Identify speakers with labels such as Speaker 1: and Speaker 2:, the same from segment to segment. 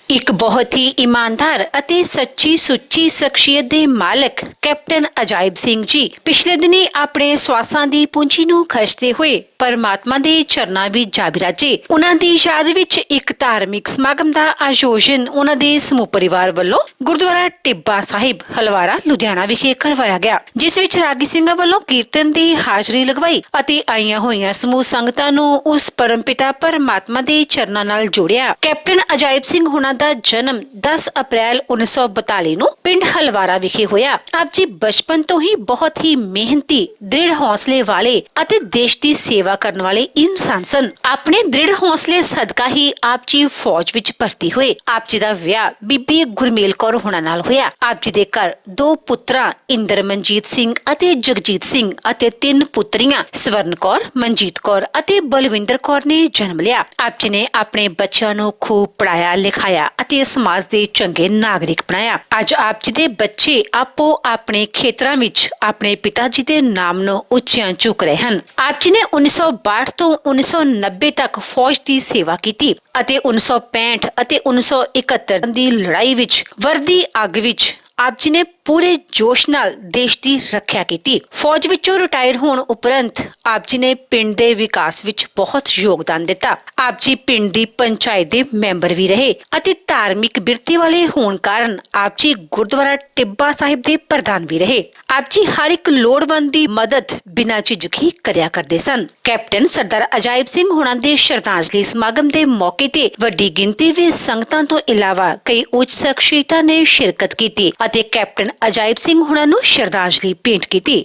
Speaker 1: ਇੱਕ ਬਹੁਤ ਹੀ ਇਮਾਨਦਾਰ ਅਤੇ ਸੱਚੀ ਸੁੱਚੀ ਸ਼ਖਸੀਅਤ ਦੇ ਮਾਲਕ ਕੈਪਟਨ ਅਜਾਇਬ ਸਿੰਘ ਜੀ ਪਿਛਲੇ ਦਿਨੀ ਆਪਣੇ ਸਵਾਸਾਂ ਦੀ ਪੂੰਜੀ ਨੂੰ ਖਰਚਦੇ ਹੋਏ ਪਰਮਾਤਮਾ ਦੇ ਚਰਨਾਂ ਵਿੱਚ ਜਾ ਬਿਰਾਜੇ। ਉਹਨਾਂ ਦੀ ਯਾਦ ਵਿੱਚ ਇੱਕ ਧਾਰਮਿਕ ਸਮਾਗਮ ਦਾ ਆਯੋਜਨ ਉਹਨਾਂ ਦੇ ਸਮੂਹ ਪਰਿਵਾਰ ਵੱਲੋਂ ਗੁਰਦੁਆਰਾ ਟਿੱਬਾ ਸਾਹਿਬ ਹਲਵਾਰਾ ਲੁਧਿਆਣਾ ਵਿਖੇ ਕਰਵਾਇਆ ਗਿਆ, ਜਿਸ ਵਿੱਚ ਰਾਗੀ ਸਿੰਘਾਂ ਵੱਲੋਂ ਕੀਰਤਨ ਦੀ ਹਾਜ਼ਰੀ ਲਗਵਾਈ ਅਤੇ ਆਈਆਂ ਹੋਈਆਂ ਸਮੂਹ ਸੰਗਤਾਂ ਨੂੰ ਉਸ ਪਰਮਪਿਤਾ ਪਰਮਾਤਮਾ ਦੇ ਚਰਨਾਂ ਨਾਲ ਜੋੜਿਆ। ਕੈਪਟਨ ਅਜਾਇਬ ਸਿੰਘ ਹੁਣਾਂ ਦਾ ਜਨਮ 10 ਅਪ੍ਰੈਲ 1942 ਨੂੰ ਪਿੰਡ ਹਲਵਾਰਾ ਵਿਖੇ ਹੋਇਆ। ਆਪ ਜੀ ਬਚਪਨ ਤੋਂ ਹੀ ਬਹੁਤ ਹੀ ਮਿਹਨਤੀ, ਦ੍ਰਿੜ ਹੌਸਲੇ ਵਾਲੇ ਅਤੇ ਦੇਸ਼ ਦੀ ਸੇਵਾ ਕਰਨ ਵਾਲੇ ਇਨਸਾਨ ਸਨ। ਆਪਣੇ ਦ੍ਰਿੜ ਹੌਸਲੇ ਸਦਕਾ ਹੀ ਆਪ ਜੀ ਫੌਜ ਵਿੱਚ ਭਰਤੀ ਹੋਏ। ਆਪ ਜੀ ਦਾ ਵਿਆਹ ਬੀਬੀ ਗੁਰਮੇਲ ਕੌਰ ਹੁਣਾਂ ਨਾਲ ਹੋਇਆ। ਆਪ ਜੀ ਦੇ ਘਰ 2 ਪੁੱਤਰਾਂ ਇੰਦਰਮਨਜੀਤ ਸਿੰਘ ਅਤੇ ਜਗਜੀਤ ਸਿੰਘ ਅਤੇ 3 ਪੁੱਤਰੀਆਂ ਸਵਰਨ ਕੌਰ, ਮਨਜੀਤ ਕੌਰ ਅਤੇ ਬਲਵਿੰਦਰ ਕੌਰ ਨੇ ਜਨਮ ਲਿਆ। ਆਪ ਜੀ ਨੇ ਆਪਣੇ ਬੱਚਿਆਂ ਨੂੰ ਖੂਬ ਪੜਾਇਆ ਲਿਖਾਇਆ ਅਤੇ ਸਮਾਜ ਦੇ ਚੰਗੇ ਨਾਗਰਿਕ ਬਣਾਇਆ। ਅੱਜ ਆਪ ਜੀ ਦੇ ਬੱਚੇ ਆਪੋ ਆਪਣੇ ਖੇਤਰਾਂ ਵਿੱਚ ਆਪਣੇ ਪਿਤਾ ਜੀ ਦੇ ਨਾਮ ਨੂੰ ਉੱਚਿਆਂ ਚੁੱਕ ਰਹੇ ਹਨ। ਆਪ ਜੀ ਨੇ 1962 ਤੋਂ 1990 ਤੱਕ ਫੌਜ ਦੀ ਸੇਵਾ ਕੀਤੀ ਅਤੇ 1965 ਅਤੇ 1971 ਦੀ ਲੜਾਈ ਵਿੱਚ ਵਰਦੀ ਅੱਗ ਵਿੱਚ ਆਪ ਜੀ ਨੇ ਪੂਰੇ ਜੋਸ਼ ਨਾਲ ਦੇਸ਼ ਦੀ ਰੱਖਿਆ ਕੀਤੀ। ਫੌਜ ਵਿੱਚੋਂ ਰਿਟਾਇਰ ਹੋਣ ਉਪਰੰਤ ਆਪ ਜੀ ਨੇ ਪਿੰਡ ਦੇ ਵਿਕਾਸ ਵਿੱਚ ਬਹੁਤ ਯੋਗਦਾਨ ਦਿੱਤਾ। ਆਪ ਜੀ ਪਿੰਡ ਦੀ ਪੰਚਾਇਤ ਦੇ ਮੈਂਬਰ ਵੀ ਰਹੇ ਅਤੇ ਧਾਰਮਿਕ ਬਿਰਤੀ ਵਾਲੇ ਹੋਣ ਕਾਰਨ ਆਪ ਜੀ ਗੁਰਦੁਆਰਾ ਟਿੱਬਾ ਸਾਹਿਬ ਦੇ ਪ੍ਰਧਾਨ ਵੀ ਰਹੇ। ਆਪ ਜੀ ਹਰ ਇੱਕ ਲੋੜਵੰਦ ਦੀ ਮਦਦ ਬਿਨਾਂ ਝਿਜਕ ਹੀ ਕਰਿਆ ਕਰਦੇ ਸਨ। ਕੈਪਟਨ ਸਰਦਾਰ ਅਜਾਇਬ ਸਿੰਘ ਹੁਣਾਂ ਦੇ ਸ਼ਰਧਾਂਜਲੀ ਸਮਾਗਮ ਦੇ ਮੌਕੇ ਤੇ ਵੱਡੀ ਗਿਣਤੀ ਵਿੱਚ ਸੰਗਤਾਂ ਤੋਂ ਇਲਾਵਾ ਕਈ ਉੱਚ ਸ਼ਖਸੀਅਤਾਂ ਨੇ ਸ਼ਿਰਕਤ ਕੀਤੀ ਅਤੇ ਕੈਪਟਨ ਅਜਾਇਬ ਸਿੰਘ ਹੁਣਾਂ ਨੂੰ ਸ਼ਰਧਾਂਜਲੀ ਭੇਂਟ ਕੀਤੀ।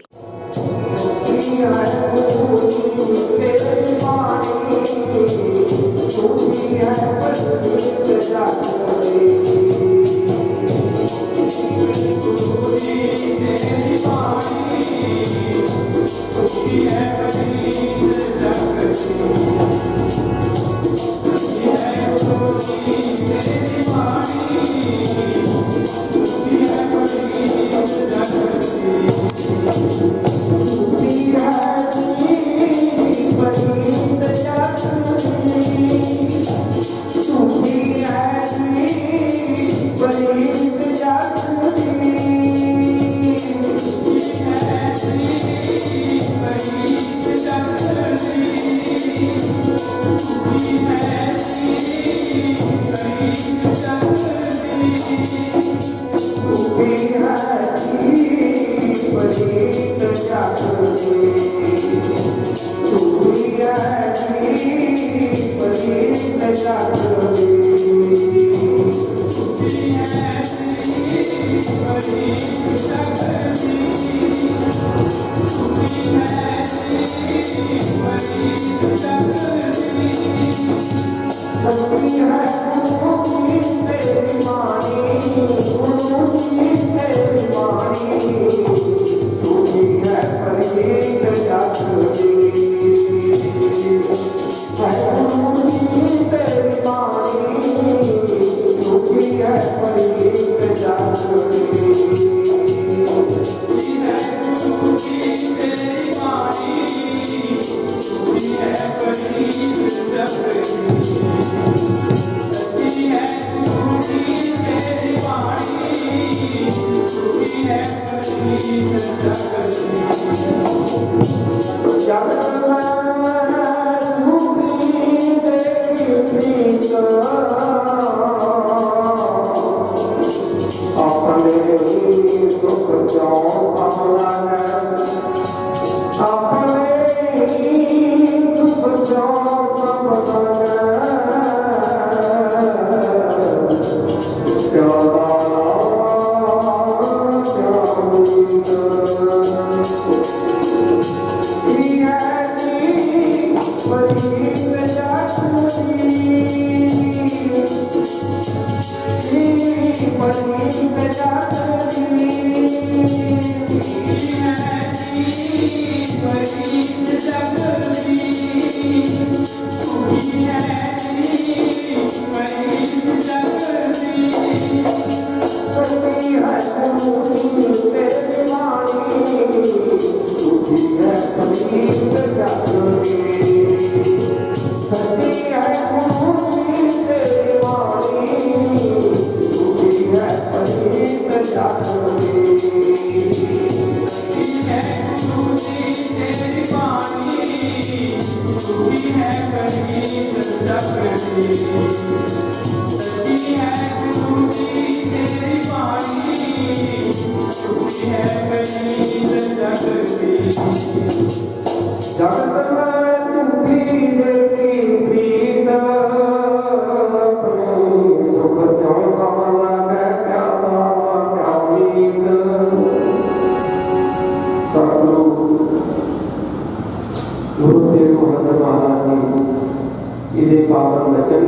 Speaker 2: पावन वचन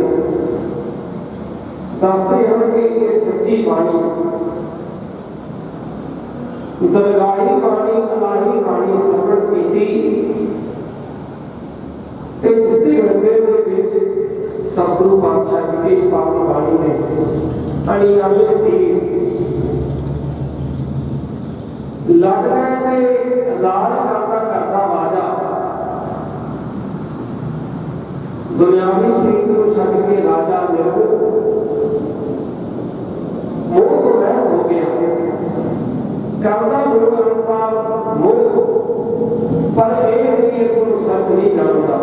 Speaker 2: दसते हैं कि ये सच्ची बाणी दरगाही बाणी अलाही बाणी सरवण कीती ते जिसके हृदय दे विच सतगुरु पातशाह जी की पावन बाणी ने अणियाले तीर लग रहे थे लाल करता करता वाजा दुनियावी प्रीत को छड़ के राजा निर्भो मोह तो रहित हो गया करता गुरु अनुसार मोह पर ये इसको सच नहीं जानता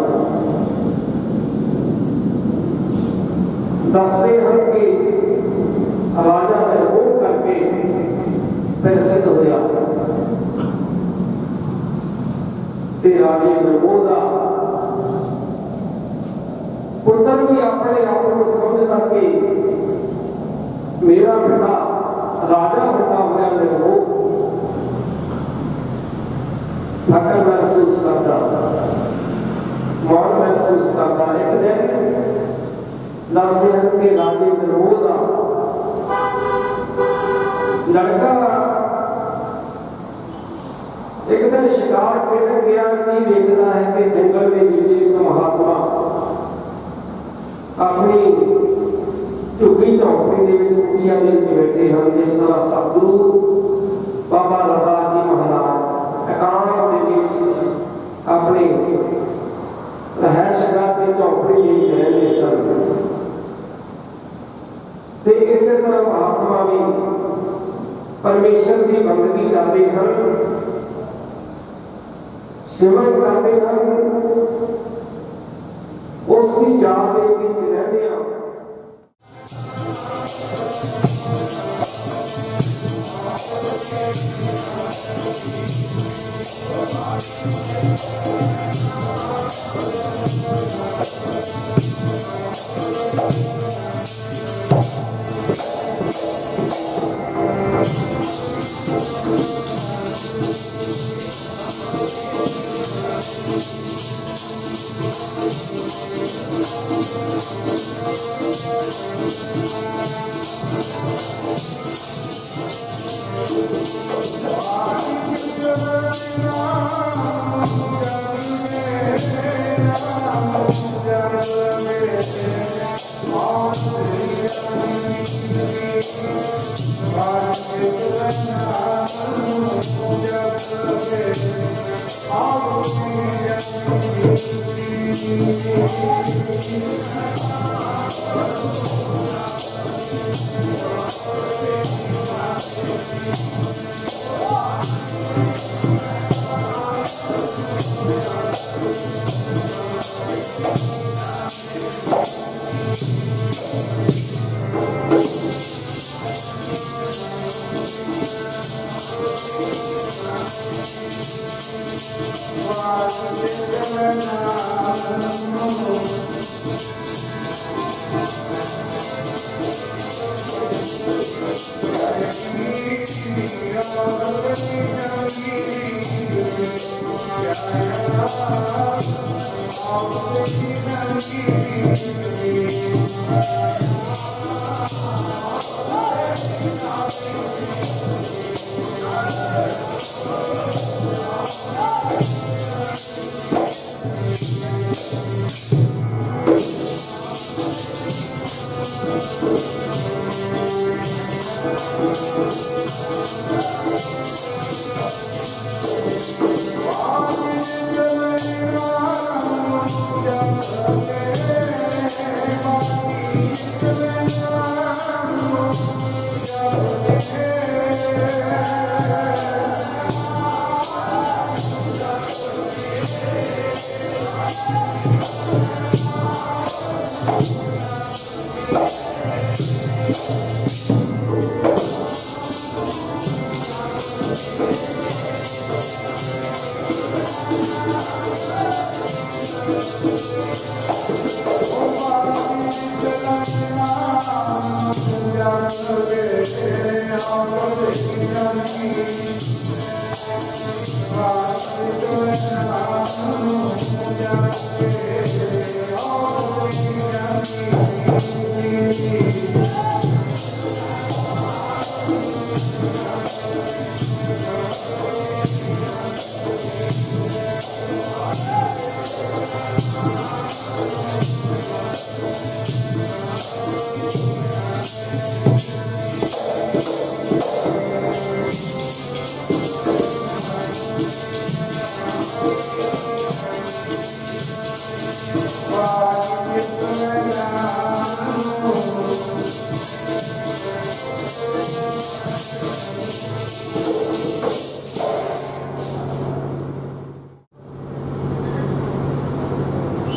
Speaker 2: दसते हैं कि राजा निर्भो करके प्रसिद्ध होया ते राजे निर्भो का पुत्र भी अपने आप को समझता कि मेरा बेटा राजा बेटा होया निर्भो फकर महसूस करता मान महसूस करता एक दिन दसते हैं कि राजे निर्भो का लड़का एक दिन शिकार खेलन गया कि देखता है कि जंगल के नीचे एक महात्मा अपनी झुग्गी झोंपड़ी के कुटिया के बैठे हैं जिस तरह सतगुरु बाबा रविदास जी महाराज एकांत के अपने रहशगाह के झोंपड़ी में रहते सन ते इस तरह महात्मा भी परमेश्वर की बंदगी करते हैं सिमरन करते हैं उसकी याद के बीच रहते हैं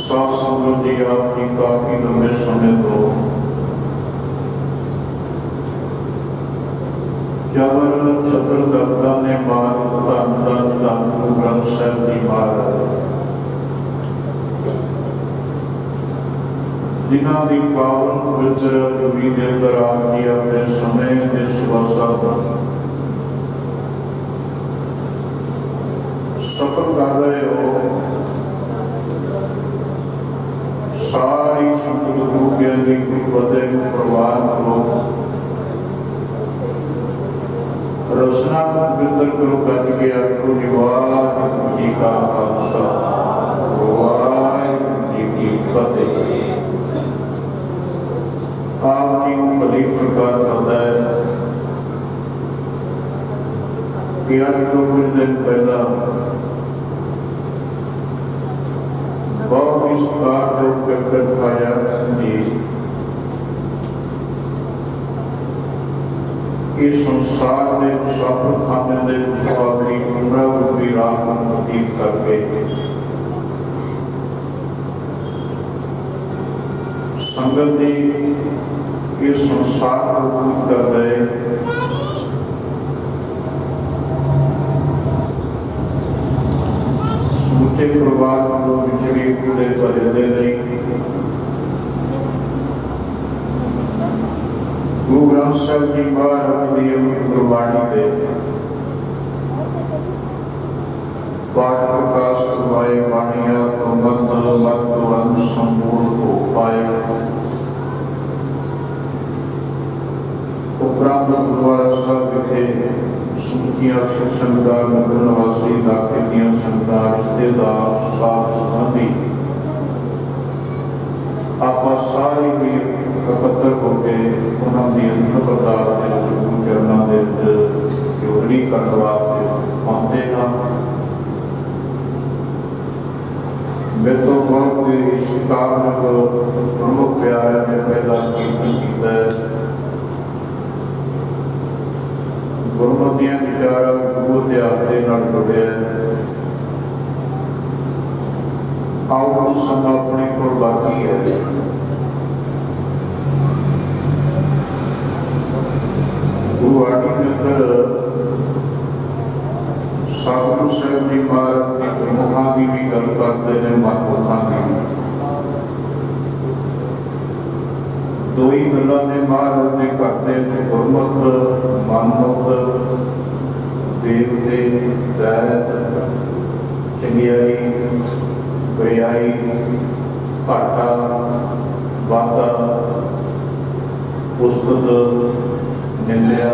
Speaker 3: सात संगत जी आपकी काफी लंबे समय तो जबर छत्र दत्ता ने मार गुरु ग्रंथ साहब की मार जिन्हों की पावन पवित्र जुड़ी के अंदर आपकी अपने समय के सुबह सफर कर रहे हो। सारी संगत रूपिया की कोई बदले को प्रवान करो, रचना पवित्र करो करके आपको वाहिगुरू जी का खालसा वाहिगुरू जी की फतेह। आप जी को भली प्रकार चलता है कि आज तो कुछ दिन पहला बहुत ही सत्कार जो कैप्टन अजायब जी इस संसार के मुसाफिर खाने के मुसाफरी उम्र रूपी राह को प्रतीत करके संगत जी इस संसार को दूर कर रहे समूचे परिवार को बिछड़ी पूरे भजने नहीं गुरु ग्रंथ साहब जी महाराज गुरबाणी के पाठ प्रकाश करवाए बाणिया मत संपूर्ण हो पाए। उपरांत गुरुद्वारा साहब विखे समूचिया सिख संगतां नगर निवासी इलाके दी संगतां रिश्तेदार साथ संबंधी आपा सारी भी इकट्ठे होकर उन्होंने अंतिम अरदास के गुरु चरणों के जोड़नी करने वास्ते आते हैं। मेरे तो बहुत इस कारण प्रमुख प्यारे ने पहला कीर्तन किया गुरमतियां विचारा गुरु इतिहास जुड़े आओ कुछ समय अपने को बाकी है। गुरुवाणी के अंदर सतगुरु साहब जी महाराज की प्रमुखा की भी गल करते हैं महापुरुषों की दो ही गल्लां ने महाराज ने करते थे गुरमत मनमुख देवते दैत चंगियाई बुराई घाटा वादा पुस्तक निंदा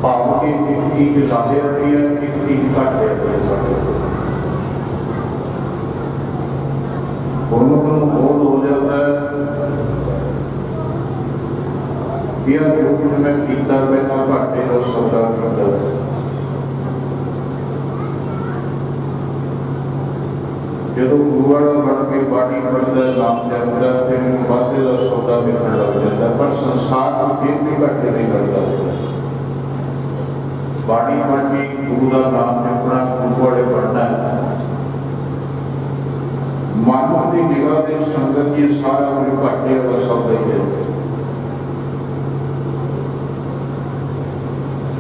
Speaker 3: भाव की एक लाहे रखी है एक घट गुरमुख बोध हो जाता है यह जो कुछ मैं किया मैंने घाटे का सौदा किया। जो गुरु वाला बन के बाणी पढ़ता है नाम जपता है फिर वादे का सौदा मिलने लग जाता है पर संसार को फिर भी घाटे नहीं करता। बाणी पढ़नी गुरु का नाम जपना गुरु वाले पढ़ना है मानव की निगाह से संगत ये सारा कुछ घाटे का सौदा ही है।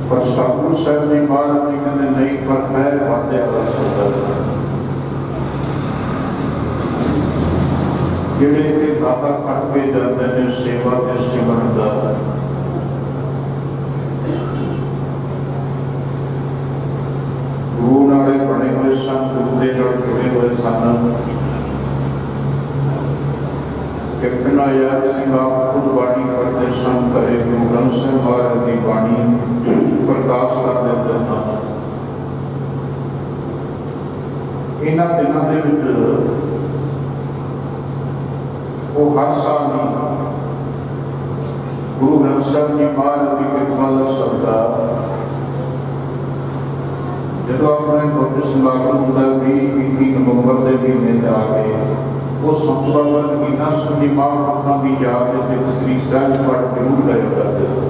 Speaker 3: पर सतगुरु साहब जी महाराज जी कहते नहीं पर है वादे का सौदा ਜਿਹੜੇ ਕਿ ਦਾਤਾ ਕੱਟ ਕੇ ਜਾਂਦੇ ਨੇ ਸੇਵਾ ਤੇ ਸਿਮਰਨ ਦਾ। ਗੁਰੂ ਨਾਲੇ ਬਣੇ ਹੋਏ ਸਨ, ਗੁਰੂ ਦੇ ਨਾਲ ਜੁੜੇ ਹੋਏ ਸਨ। ਕੈਪਟਨ ਅਜਾਇਬ ਸਿੰਘ ਆਪ ਖੁਦ ਬਾਣੀ ਪੜ੍ਹਦੇ ਸਨ, ਘਰੇ ਗੁਰੂ ਗ੍ਰੰਥ ਸਾਹਿਬ ਮਹਾਰਾਜ ਦੀ ਬਾਣੀ ਪ੍ਰਕਾਸ਼ ਕਰ ਦਿੰਦੇ ਸਨ। ਇਹਨਾਂ ਦਿਨਾਂ ਦੇ ਵਿੱਚ ਉਹ ਹਰ ਸਾਲ ਹੀ ਗੁਰੂ ਗ੍ਰੰਥ ਸਾਹਿਬ ਜੀ ਮਹਾਰਾਜ ਦੀ ਕਿਰਪਾ ਦਾ ਸਦਕਾ ਜਦੋਂ ਆਪਣੇ ਗੁਰਦੁਆਰਾ ਸਮਾਗਮ ਹੁੰਦਾ 20-21 ਨਵੰਬਰ ਦੇ ਮਹੀਨੇ ਦੇ ਆ ਕੇ ਉਹ ਸੰਤ ਬਾਬਾ ਨਗੀਨਾ ਸਿੰਘ ਜੀ ਮਹਾਂਪੁਰਖਾਂ ਦੀ ਯਾਦ ਵਿੱਚ ਸ੍ਰੀ ਸਾਹਿਬ ਪਾਠ ਜ਼ਰੂਰ ਕਰਿਆ ਕਰਦੇ ਸਨ।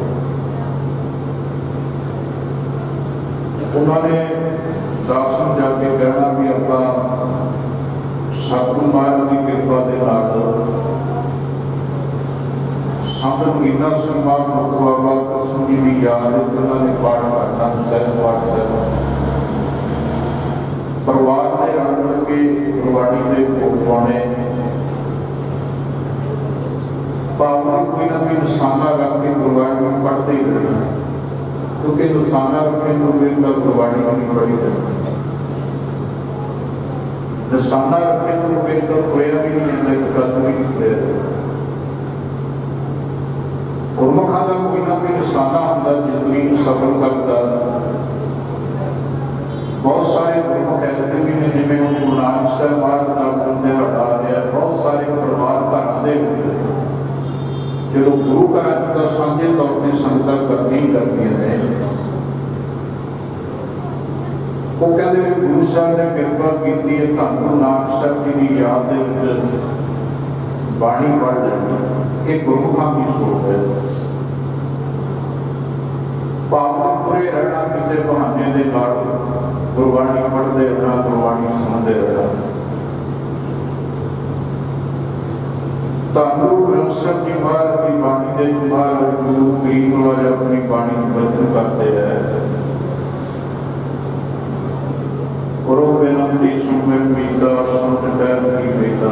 Speaker 3: ਉਹਨਾਂ ਨੇ ਦਾਸ ਸਮਝਾ ਕੇ ਕਹਿਣਾ ਵੀ ਆਪਾਂ ਸਤਿਗੁਰੂ ਮਹਾਰਾਜ ਦੀ ਕਿਰਪਾ ਦੇ ਨਾਲ ਸੰਤ ਨਗੀਨਾ ਸਿੰਘ ਮਹਾਂਪੁਰਖ ਬਾਬਾ ਕਸਮ ਜੀ ਦੀ ਯਾਦ ਵਿੱਚ ਉਹਨਾਂ ਨੇ ਪਾਠ ਕਰਨਾ ਸਾਹਿਬ ਪਾਠ ਸਾਹਿਬ ਪਰਿਵਾਰ ਦੇ ਰਲ ਮਿਲ ਕੇ ਗੁਰਬਾਣੀ ਦੇ ਭੋਗ ਪਾਉਣੇ, ਭਾਵੇਂ ਕੋਈ ਨਾ ਕੋਈ ਨਿਸ਼ਾਨਾ ਰੱਖ ਕੇ ਗੁਰਬਾਣੀ ਨੂੰ ਪੜ੍ਹਦੇ ਹੀ ਰਹਿਣਾ, ਕਿਉਂਕਿ ਨਿਸ਼ਾਨਾ ਰੱਖੇ ਤੋਂ ਬਿਨਾਂ ਤਾਂ ਗੁਰਬਾਣੀ ਨਹੀਂ ਪੜ੍ਹੀ ਜਾਂਦੀ। ਨਿਸ਼ਾਨਾ ਰੱਖੇ ਤੋਂ ਬਿਨਾਂ ਤਾਂ ਹੋਇਆ ਵੀ ਨਹੀਂ ਜਾਂਦਾ, ਇੱਕ ਗੱਲ ਵੀ ਨਹੀਂ ਹੋਇਆ। ਗੁਰਮੁਖਾਂ ਦਾ ਕੋਈ ਨਾ ਕੋਈ ਨਿਸ਼ਾਨਾ ਹੁੰਦਾ ਜ਼ਿੰਦਗੀ ਨੂੰ ਸਫਲ ਕਰਦਾ। बहुत सारे गुरमुख ऐसे भी ने जिम्मे गुरु नानक साहब महाराज का दिहाड़ा आ रहा, बहुत सारे परिवार घर जो गुरु घर का साझे तौर पर संगत करनी करती है। वो कहते गुरु साहब ने कृपा की है, धन गुरु नानक साहब जी की याद बाणी पढ़ लेनी, एक गुरमुखों की सोच है। पाप पूरे रहना किसी बहाने के नाल गुरबाणी पढ़ते रहना, गुरबाणी सुनते रहना। धन गुरु ग्रंथ साहब जी महाराज की बाणी के महाराज गुरु गरीब वाले अपनी बाणी बचन करते हैं। गुरु बेनंदी सुमिर पीता संत टहल की बेटा,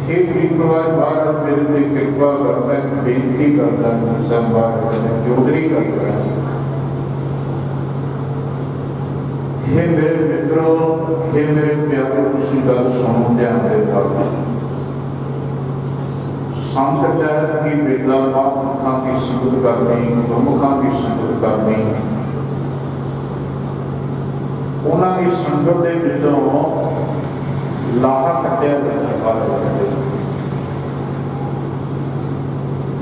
Speaker 3: हे गरीब वाले महाराज मेरे पे कृपा करता है, बेनती करता है, सब महाराज जोदरी करता है। हे मेरे मित्रों, हे मेरे प्यारे, तुसी गल सुनो ध्यान दे नाल। संत टहल की बेला महापुरखां की संगत करनी, गुरमुखां की संगत करनी, उन्हां दी संगत दे विचों लाहा कट्टिया जांदा है।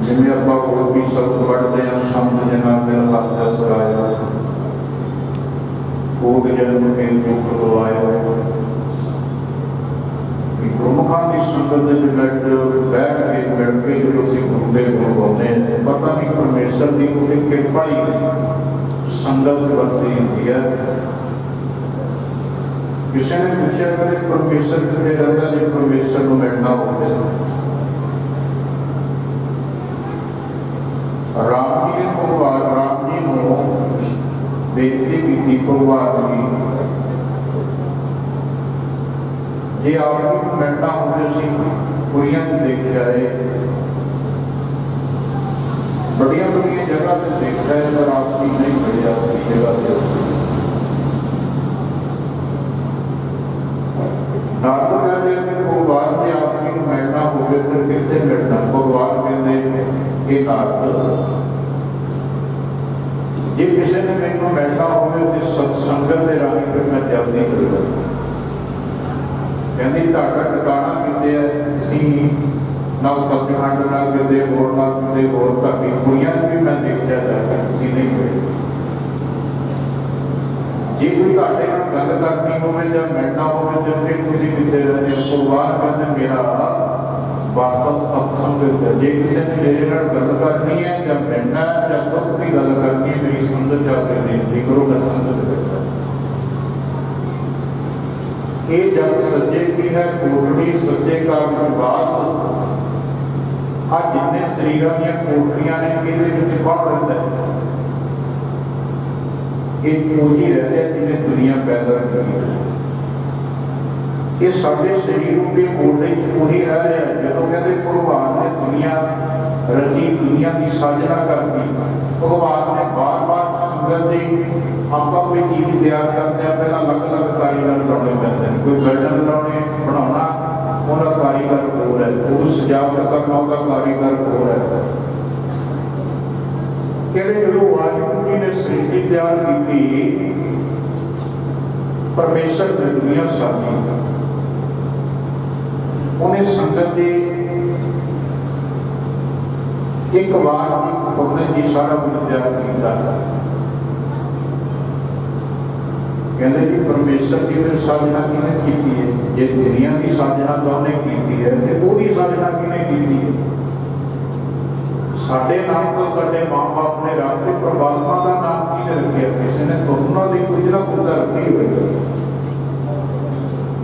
Speaker 3: जिवें आपां कोई भी शब्द पढ़दे हां, संत जना मेरा हाथ जस कराया, कोट जन्म के दुख गवाए। गुरमुखां की संगत बैठ के जो असीं गुरु गुरु आते हैं, पता नहीं परमेश्वर की कोई कृपा ही संगत वरती होती है। किसी ने पूछा कि परमेश्वर कितने रहता, जो परमेश्वर को बैठना होता है। राम जी ने भगवान राम जी को बेनती की भगवान की जे आप मिलना होते कुड़ियां देखा है, बड़िया बड़िया जगह पर देखा है, पर आपकी नहीं मिली आपकी जगह पर। डॉक्टर कहते हैं कि भगवान जी आपकी मिलना हो फिर कितने मिलना, भगवान कहते ये नाथ जे किसी ने मैनू मिलना हो सत्संगत के राही फिर मैं जल्दी करूँगा। कहती धागा टिकाणा कितने ना सचखंड ना कितने होर ना कितने होर, ताकि कुड़ियां भी मैं देखा जाएगा किसी नहीं मिले। जे कोई घाटे गल करनी हो मिलना हो फिर तुम कितने रहते हो। भगवान कहते मेरा वास्ता सत्संग है। जे किसी ने मेरे नाल गल करनी है या मिलना है या दुख की गल करनी है, मेरी संगत जाकर बेनती करो, मैं संगत करता। ये जब सज्जे की है कोटड़ी, सज्जे का विवास, आ जिन्ने शरीर दी कोटड़ियां ने ये कौन रहता है? ये पूंजी रहते हैं जिन्हें दुनिया पैदा की। ये साढ़े शरीर के कोटे वही रह रहा है। जो कहते भगवान ने दुनिया रची, दुनिया की साजना करती, भगवान ने बार बार संगत की आप कोई चीज तैयार करते हैं पहला अलग अलग कारीगर लाने पैंते हैं। कोई बैठन लाने बनाना उनका कारीगर होर है, वो सजावट करना उनका कारीगर होर है। कहते जो वाहिगुरू जी ने सृष्टि तैयार की, परमेश्वर ने दुनिया साजी, उन्हें संगत के एक बार उन्होंने जी सारा कुछ तैयार किया। कहते जी परमेश्वर की फिर साधना किने की है? जे दुनिया की साधना तो उन्हें की है, तो वो साधना किने की है? साडे नाम तो साडे माँ बाप ने रखते, परमात्मा का नाम किने रखे? किसी ने दोनों की कुछ ना कुछ रखी हुई है।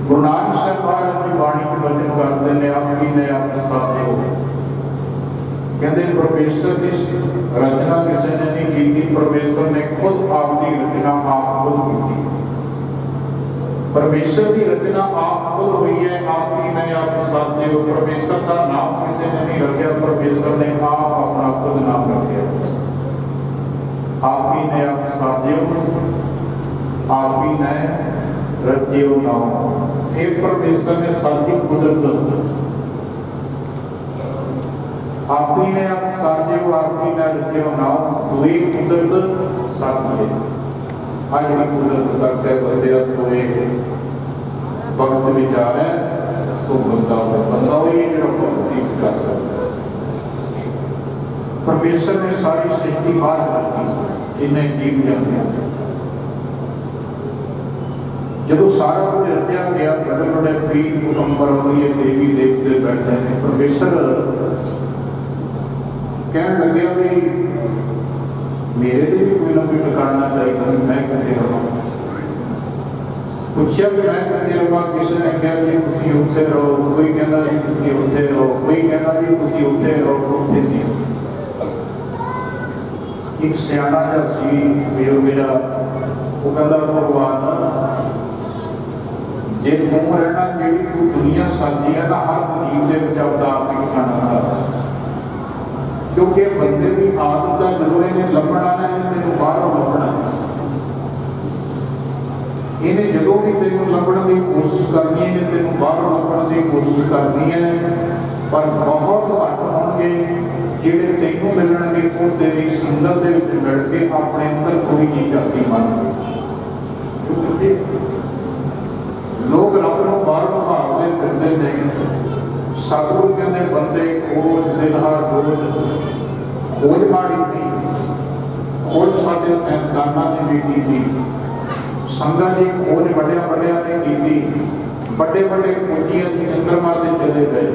Speaker 3: गुरु नानक साहब महाराज की बाणी के वचन करते हैं, आप ने आप साधे हो। कहते परमेश्वर की रचना किसी ने नहीं की, परमेश्वर ने खुद आपकी रचना आप खुद की। परमेश्वर की रचना आप खुद हुई है, आप ही ने आप साधे हो। परमेश्वर का नाम किसी ने नहीं रखा, परमेश्वर ने आप अपना खुद नाम रखे। आप ही ने आप साधे हो, आप ही ने रचे हो नाम। फिर परमेश्वर ने साधी कुदरत, आप ही ने आप साजे हो, आप ही ने रचे हो नाम। दुई कुदरत साधी है। आज भी कुदरत करते बसे सोए वक्त विचार है, सो बंदा वही भक्ति करता। परमेश्वर ने सारी सृष्टि बाहर रखी, जिन्हें जीव जाते हैं। जब सारा कुछ रचा गया, बड़े बड़े पीर कुटुंबर देवी देवते बैठे हैं। परमेश्वर कहने लगे भी मेरे लिए भी कोई ना कोई ठिकाना चाहिए, मैं कितने रहा। पूछा भी मैं कितने रहा, किसी ने कहा जी तुम उत्थे रहो, कोई कहना जी तुम उत्थे रहो, कोई कहना जी तुम उत्थे रहो, उत्थे नहीं। एक सियाना जहा सी मेरा वो कहता भगवान जे तू रहना, जी तू दुनिया साजी है ना, हर जीव के विच आपदा आप ही खाना। क्योंकि बंदे की आदत है जो इन्हें लभना ना, तेन बाहरों लभना। इन्हें जो भी तेन लभने की कोशिश करनी है, इन्हें तेन बाहरों लभने की कोशिश करनी है। पर बहुत घट होंगे जेडे तेनों मिलणगे, वो तेरी संगत दे विच मिल के अपने अंदर कोई चीज आती मन। लोग रब को बाहरों भालते फिरते हैं। सतगुरु कहते बंदे खोज दिल हर रोज, खोज माड़ी नहीं, खोज साडे साइंसदाना ने भी की थी, संगत की खोज बड़िया बड़िया ने की थी। बड़े बड़े खोजियां चंद्रमा से चले गए,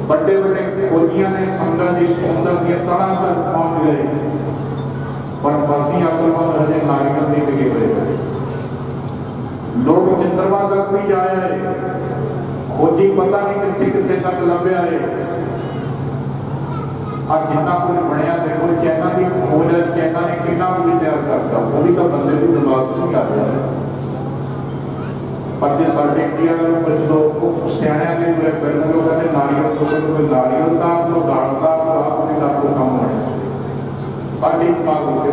Speaker 3: बड़े बड़े खोजियां ने संगत की समुद्र की तड़ा तक पहुंच गए। पर फसी अकलमंद हजे नारियल नहीं टिके हुए। लोग चंद्रमा तक भी जाए, खोजी पता नहीं कितने कितने तक लभ्या है। अब जितना कुछ बनया देखो, चाइना की खोज है, चाइना ने कितना कुछ तैयार करता, वो भी तो बंदे को दिमाग से नहीं आ रहा। पर जो साढ़े इंडिया में कुछ लोग सियाणिया के पूरे करने लोग कहते नारियल तो कोई नारियल का आपको दाल का आपको आपको काम है। साढ़े दिमाग होते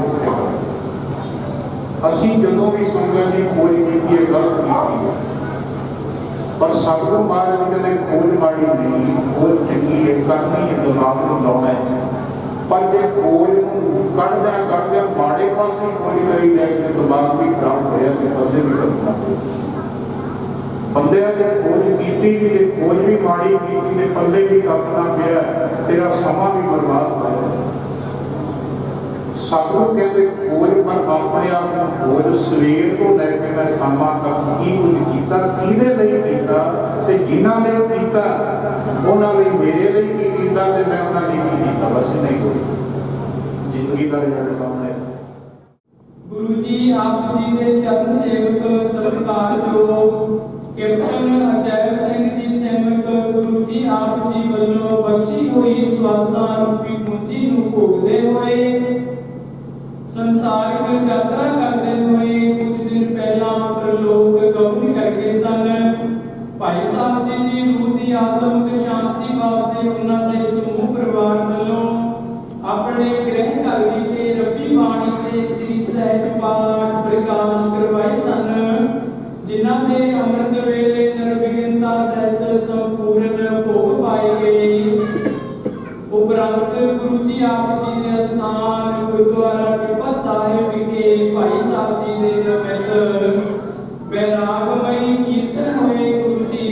Speaker 3: असी जो भी संगत की खोज की है गलत की, पर सतगुरु महाराज कहते खोज माड़ी नहीं, खोज चंगी है, करनी है, दिमाग को लाना है। पर जो खोज करदे माड़े पासे खोज करी जाए तो दिमाग भी खराब होया तो बंदे भी करना। बंदे ने खोज की, खोज भी माड़ी की, पल्ले भी करना पिया, तेरा समा भी बर्बाद होया। सतगुरु कहते खोज पर अपने आप को खोज सवेर तो लैके मैं शामा तक की कुछ किया, किहदे लई कीता ते जिन्हां लई कीता उन्हां लई मेरे लई की कीता ते मैं उन्हां लई की कीता। बस नहीं कोई जिंदगी का रिजल्ट सामने।
Speaker 4: गुरु जी आप जी के चरण सेवक सत्कारयोग कैप्टन अजैब सिंह जी सेवक, गुरु जी आप जी ਵੱਲੋਂ बख्शी हुई श्वासां रूपी पूंजी ਨੂੰ ਭੋਗਦੇ ਹੋਏ संसारिक यात्रा करते हुए कुछ दिन पहला प्रलोक गमन करके सन। भाई ਆਤਮਿਕ ਸ਼ਾਂਤੀ ਵਾਸਤੇ ਉਹਨਾਂ ਦੇ ਸਮੂਹ ਪਰਿਵਾਰ ਵੱਲੋਂ ਆਪਣੇ ਗ੍ਰਹਿ ਘਰ ਵਿਖੇ ਰੱਬੀ ਬਾਣੀ ਤੇ ਸ੍ਰੀ ਸਹਿਜ ਪਾਠ ਪ੍ਰਕਾਸ਼ ਕਰਵਾਏ ਸਨ, ਜਿਨ੍ਹਾਂ ਦੇ ਅੰਮ੍ਰਿਤ ਵੇਲੇ ਨਿਰਵਿਘਨਤਾ ਸਹਿਤ ਸੰਪੂਰਨ ਭੋਗ ਪਾਏ ਗਏ। ਉਪਰੰਤ ਗੁਰੂ ਜੀ ਆਪ ਜੀ ਦੇ ਅਸਥਾਨ ਗੁਰਦੁਆਰਾ ਟਿੱਬਾ ਸਾਹਿਬ ਵਿਖੇ ਭਾਈ ਸਾਹਿਬ ਜੀ ਦੇ ਨਮਿਤ ਬੈਰਾਗਮਈ ਕੀਰਤਨ ਹੋਏ। ਗੁਰੂ ਜੀ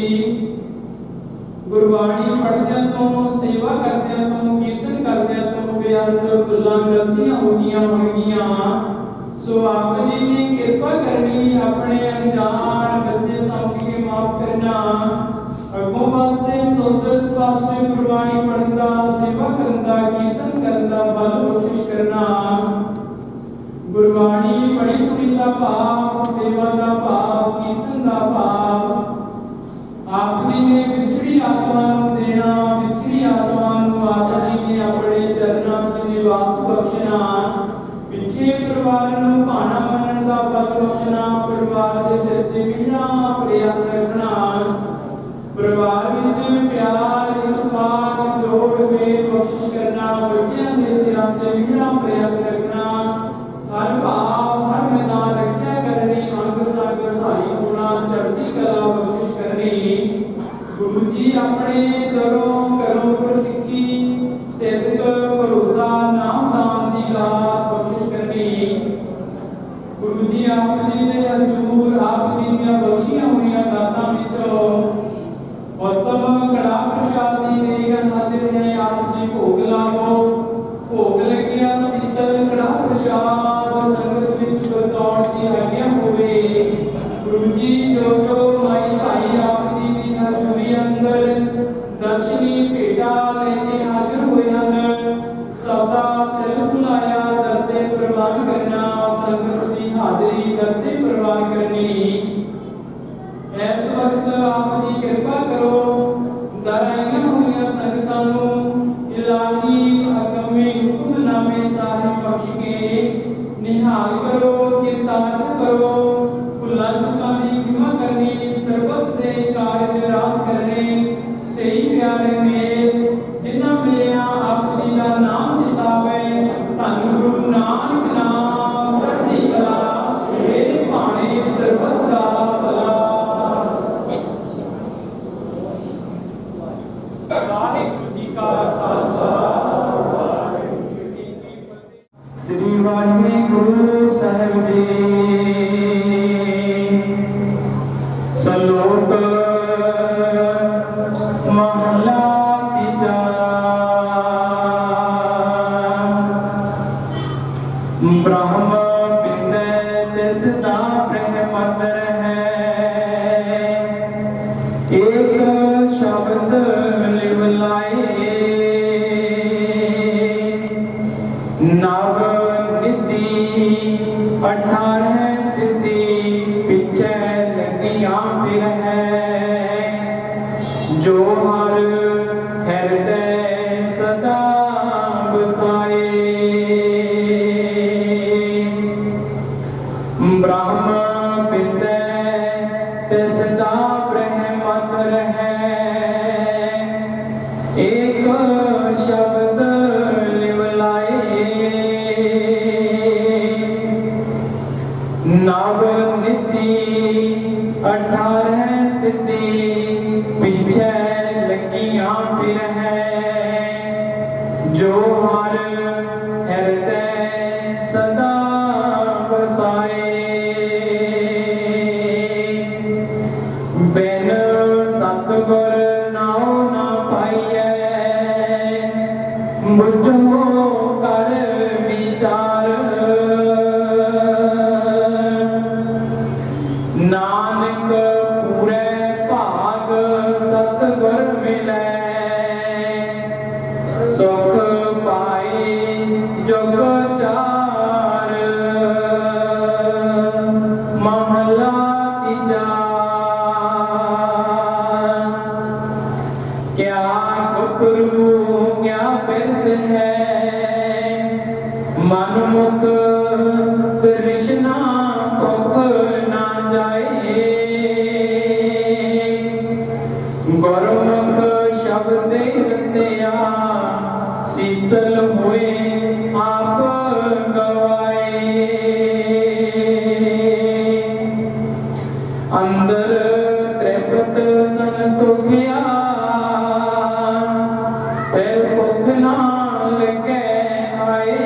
Speaker 4: ਗੁਰਬਾਣੀ ਪੜ੍ਹਦਿਆਂ ਤੋਂ, ਸੇਵਾ ਕਰਦਿਆਂ ਤੋਂ, ਕੀਰਤਨ ਕਰਦਿਆਂ ਤੋਂ ਬੇਅੰਤ ਭੁੱਲਾਂ ਗਲਤੀਆਂ ਹੋਣਗੀਆਂ, ਸੋ ਆਪ ਜੀ ਨੇ ਕਿਰਪਾ ਕਰਨੀ, ਆਪਣੇ ਅਣਜਾਣ ਬੱਚੇ ਸਮਝ ਕੇ ਮਾਫ ਕਰਨਾ। ਅੱਗੋਂ ਵਾਸਤੇ ਸੋਚ ਵਾਸਤੇ ਗੁਰਬਾਣੀ ਪੜ੍ਹਨ ਦਾ, ਸੇਵਾ ਕਰਨ ਦਾ, ਕੀਰਤਨ ਕਰਨ ਦਾ ਬਲ ਬਖਸ਼ਿਸ਼ ਕਰਨਾ। ਗੁਰਬਾਣੀ ਪੜ੍ਹੀ ਸੁਣੀ ਦਾ ਭਾਵ, ਸੇਵਾ ਦਾ ਭਾਵ, ਕੀਰਤਨ ਦਾ ਭਾਵ ਆਪ ਜੀ ਨੇ ਵਿਛੜੀ ਆਤਮਾ ਨੂੰ ਦੇਣਾ, ਵਿਛੜੀ ਆਤਮਾ ਨੂੰ ਆਪ ਜੀ ਨੇ ਆਪਣੇ ਚਰਨਾਂ 'ਚ ਨਿਵਾਸ ਬਖਸ਼ਣਾ। ਪਿੱਛੇ ਪਰਿਵਾਰ ਨੂੰ ਭਾਣਾ ਮੰਨਣ ਦਾ ਬਲ ਬਖਸ਼ਣਾ, ਪਰਿਵਾਰ ਦੇ ਸਿਰ ਤੇ ਮਿਹਰਾਂ ਪ੍ਰਿਆਤ ਰੱਖਣਾ, ਪਰਿਵਾਰ ਵਿੱਚ ਪਿਆਰ ਇਤਫਾਕ ਜੋੜ ਕੇ ਬਖਸ਼ਿਸ਼ ਕਰਨਾ, ਬੱਚਿਆਂ ਦੇ ਸਿਰਾਂ ਤੇ ਮਿਹਰਾਂ ਪ੍ਰਿਆਤ ਰੱਖਣਾ, ਹਰ ਭਾਵ ਹਰ ਮੈਦਾਨ ਰੱਖਿਆ ਕਰਨੀ, ਅੰਗ ਸੰਗ ਸਹਾਈ ਹੋਣਾ, ਚੜ੍ਹਦੀ ਕਲਾ ਬਖਸ਼ਿਸ਼ ਕਰਨੀ। ਗੁਰੂ ਜੀ ਆਪਣੇ ਦਰੋਂ ਘਰੋਂ ਗੁਰਸਿੱਖੀ, ਸਿੱਧਕ, ਭਰੋਸਾ, ਨਾਮਦਾਨ ਦੀ ਦਾਤ ਬਖਸ਼ਿਸ਼ ਕਰਨੀ। ਗੁਰੂ ਜੀ ਆਪ ਜੀ ਦੇ ਹਜ਼ੂਰ ਆਪ ਜੀ ਦੀਆਂ ਬਖਸ਼ੀਆਂ ਹੋਈਆਂ ਦਾਤਾਂ ਵਿੱਚੋਂ ਉੱਤਮ ਕੜਾ ਪ੍ਰਸ਼ਾਦ ਦੀ ਨਿਗਾਹ ਹਾਜ਼ਰ ਹੈ, ਆਪ ਜੀ ਭੋਗ ਲਾਵੋ। ਭੋਗ ਲੱਗਿਆ ਸੀਤਲ ਕੜਾ ਪ੍ਰਸ਼ਾਦ ਸੰਗਤ ਵਿੱਚ ਵਰਤਾਉਣ ਦੀ ਆਗਿਆ ਹੋਵੇ। ਗੁਰੂ ਜੀ ਜੋ ਜੋ ਮਾਈ ਭਾਈ ਆਪ ਜੀ ਦੀ ਹਜ਼ੂਰੀ ਅੰਦਰ ਦਰਸ਼ਨੀ ਭੇਟਾ ਲੈ ਕੇ ਹਾਜ਼ਰ ਹੋਏ ਹਨ, ਸਦਾ ਤਿਲ ਫੁਲਾਇਆ ਦਰ ਤੇ ਪ੍ਰਵਾਨ ਕਰਨਾ, ਸੰਗਤ ਦੀ ਹਾਜ਼ਰੀ ਦਰ ਤੇ ਪ੍ਰਵਾਨ ਕਰਨੀ। ਇਸ ਵਕਤ ਆਪ ਜੀ ਕਿਰਪਾ ਕਰੋ, ਦਰ ਆਈਆਂ ਹੋਈਆਂ ਸੰਗਤਾਂ ਨੂੰ ਇਲਾਹੀ ਅਗੰਮੇ ਹੁਕਮਨਾਮੇ ਸਾਹਿਬ ਬਖਸ਼ ਕੇ ਨਿਹਾਲ ਕਰੋ, ਕਿਰਤਾਰਥ ਕਰੋ, ਭੁੱਲਾਂ ਚੁੱਕਾਂ ਦੀ ਖਿਮਾ ਕਰਨੀ, ਸਰਬਤ ਦੇ ਕਾਰਜ ਰਾਸ ਕਰਨੇ, ਸਹੀ ਪਿਆਰੇ ਮੇਲ ਜਿਨ੍ਹਾਂ ਮਿਲਿਆ ਆਪ ਜੀ ਦਾ ਨਾਮ ਜਿਤਾਵੇ। ਧੰਨ ਗੁਰੂ ਨਾਨਕ ਨਾਮ ਚੜ੍ਹਦੀ ਕਲਾ, ਮੇਰੇ ਭਾਣੇ ਸਰਬਤ ਦਾ ਭਲਾ। ਵਾਹਿਗੁਰੂ ਜੀ ਕਾ ਖਾਲਸਾ, ਵਾਹਿਗੁਰੂ ਜੀ ਕੀ ਫਤਿਹ। ਸ੍ਰੀ ਵਾਹਿਗੁਰੂ ਸਾਹਿਬ ਜੀ। ਸਲੋਕ ਮਹਲਾ ਤੀਜਾ। ਬ੍ਰਹਮ ਬਿੰਦੈ ਤਿਸ ਦਾ ਬ੍ਰਹਮਤ ਰਹੈ, ਏਕ ਸ਼ਬਦ ਲਿਵ ਲਾਏ, ਨਵ ਨਿਤੀ 18 ਸਿੱਧੀ, ਪਿਛੈ ਲਗੀਆਂ ਫਿਰਹਿ, ਜੋ ਹਰ ਹਿਰਦੈ ਸਦਾ ਬਸਾਏ। ਬ੍ਰਹਮ ਬਿੰਦੈ ਤਿਸ ਦਾ ਬ੍ਰਹਮਤ ਰਹੈ, ਏਕ ਸ਼ਬਦ ਲਿਵ ਲਾਏ, ਨਵ ਨਿਤੀ 18 ਸਿੱਧੀ, ਪਿਛੈ ਲੱਗੀਆਂ ਫਿਰਹਿ, ਜੋ ਹਰ ਹਿਰਦੈ ਸਦਾ ਬਸਾਏ। ਬਿਨ ਸਤਿਗੁਰ ਨਾਉ ਨਾ ਪਾਈਐ, ਬੁੱਝੋ ਕਰ ਵਿਚਾਰ, ਨਾਨਕ ਪੂਰੇ ਭਾਗ ਸਤਿਗੁਰ ਮਿਲੈ, ਸੁਖ ਪਾਈ ਜੁਗ ਚਾਰ। ਮਹਲਾ ਤੀਜਾ। ਕਿਆ ਗੱਭਰੂ ਕਿਆ ਬਿਰਧ ਹੈ, ਮਨ ਮੁਖ ਤ੍ਰਿਸ਼ਨਾ ਭੁਖ ਨਾ ਜਾਏ, ਗੁਰ ਗੁਰਮੁਖ ਸ਼ਬਦ ਰਤਿਆ ਸੀਤਲ ਹੋਏ ਆਪ ਗਵਾਏ ਅੰਦਰ ਤ੍ਰਿਪਤ ਸੰਤੋਖਿਆ ਫਿਰ ਭੁਖ ਨਾ ਲਗੇ ਆਏ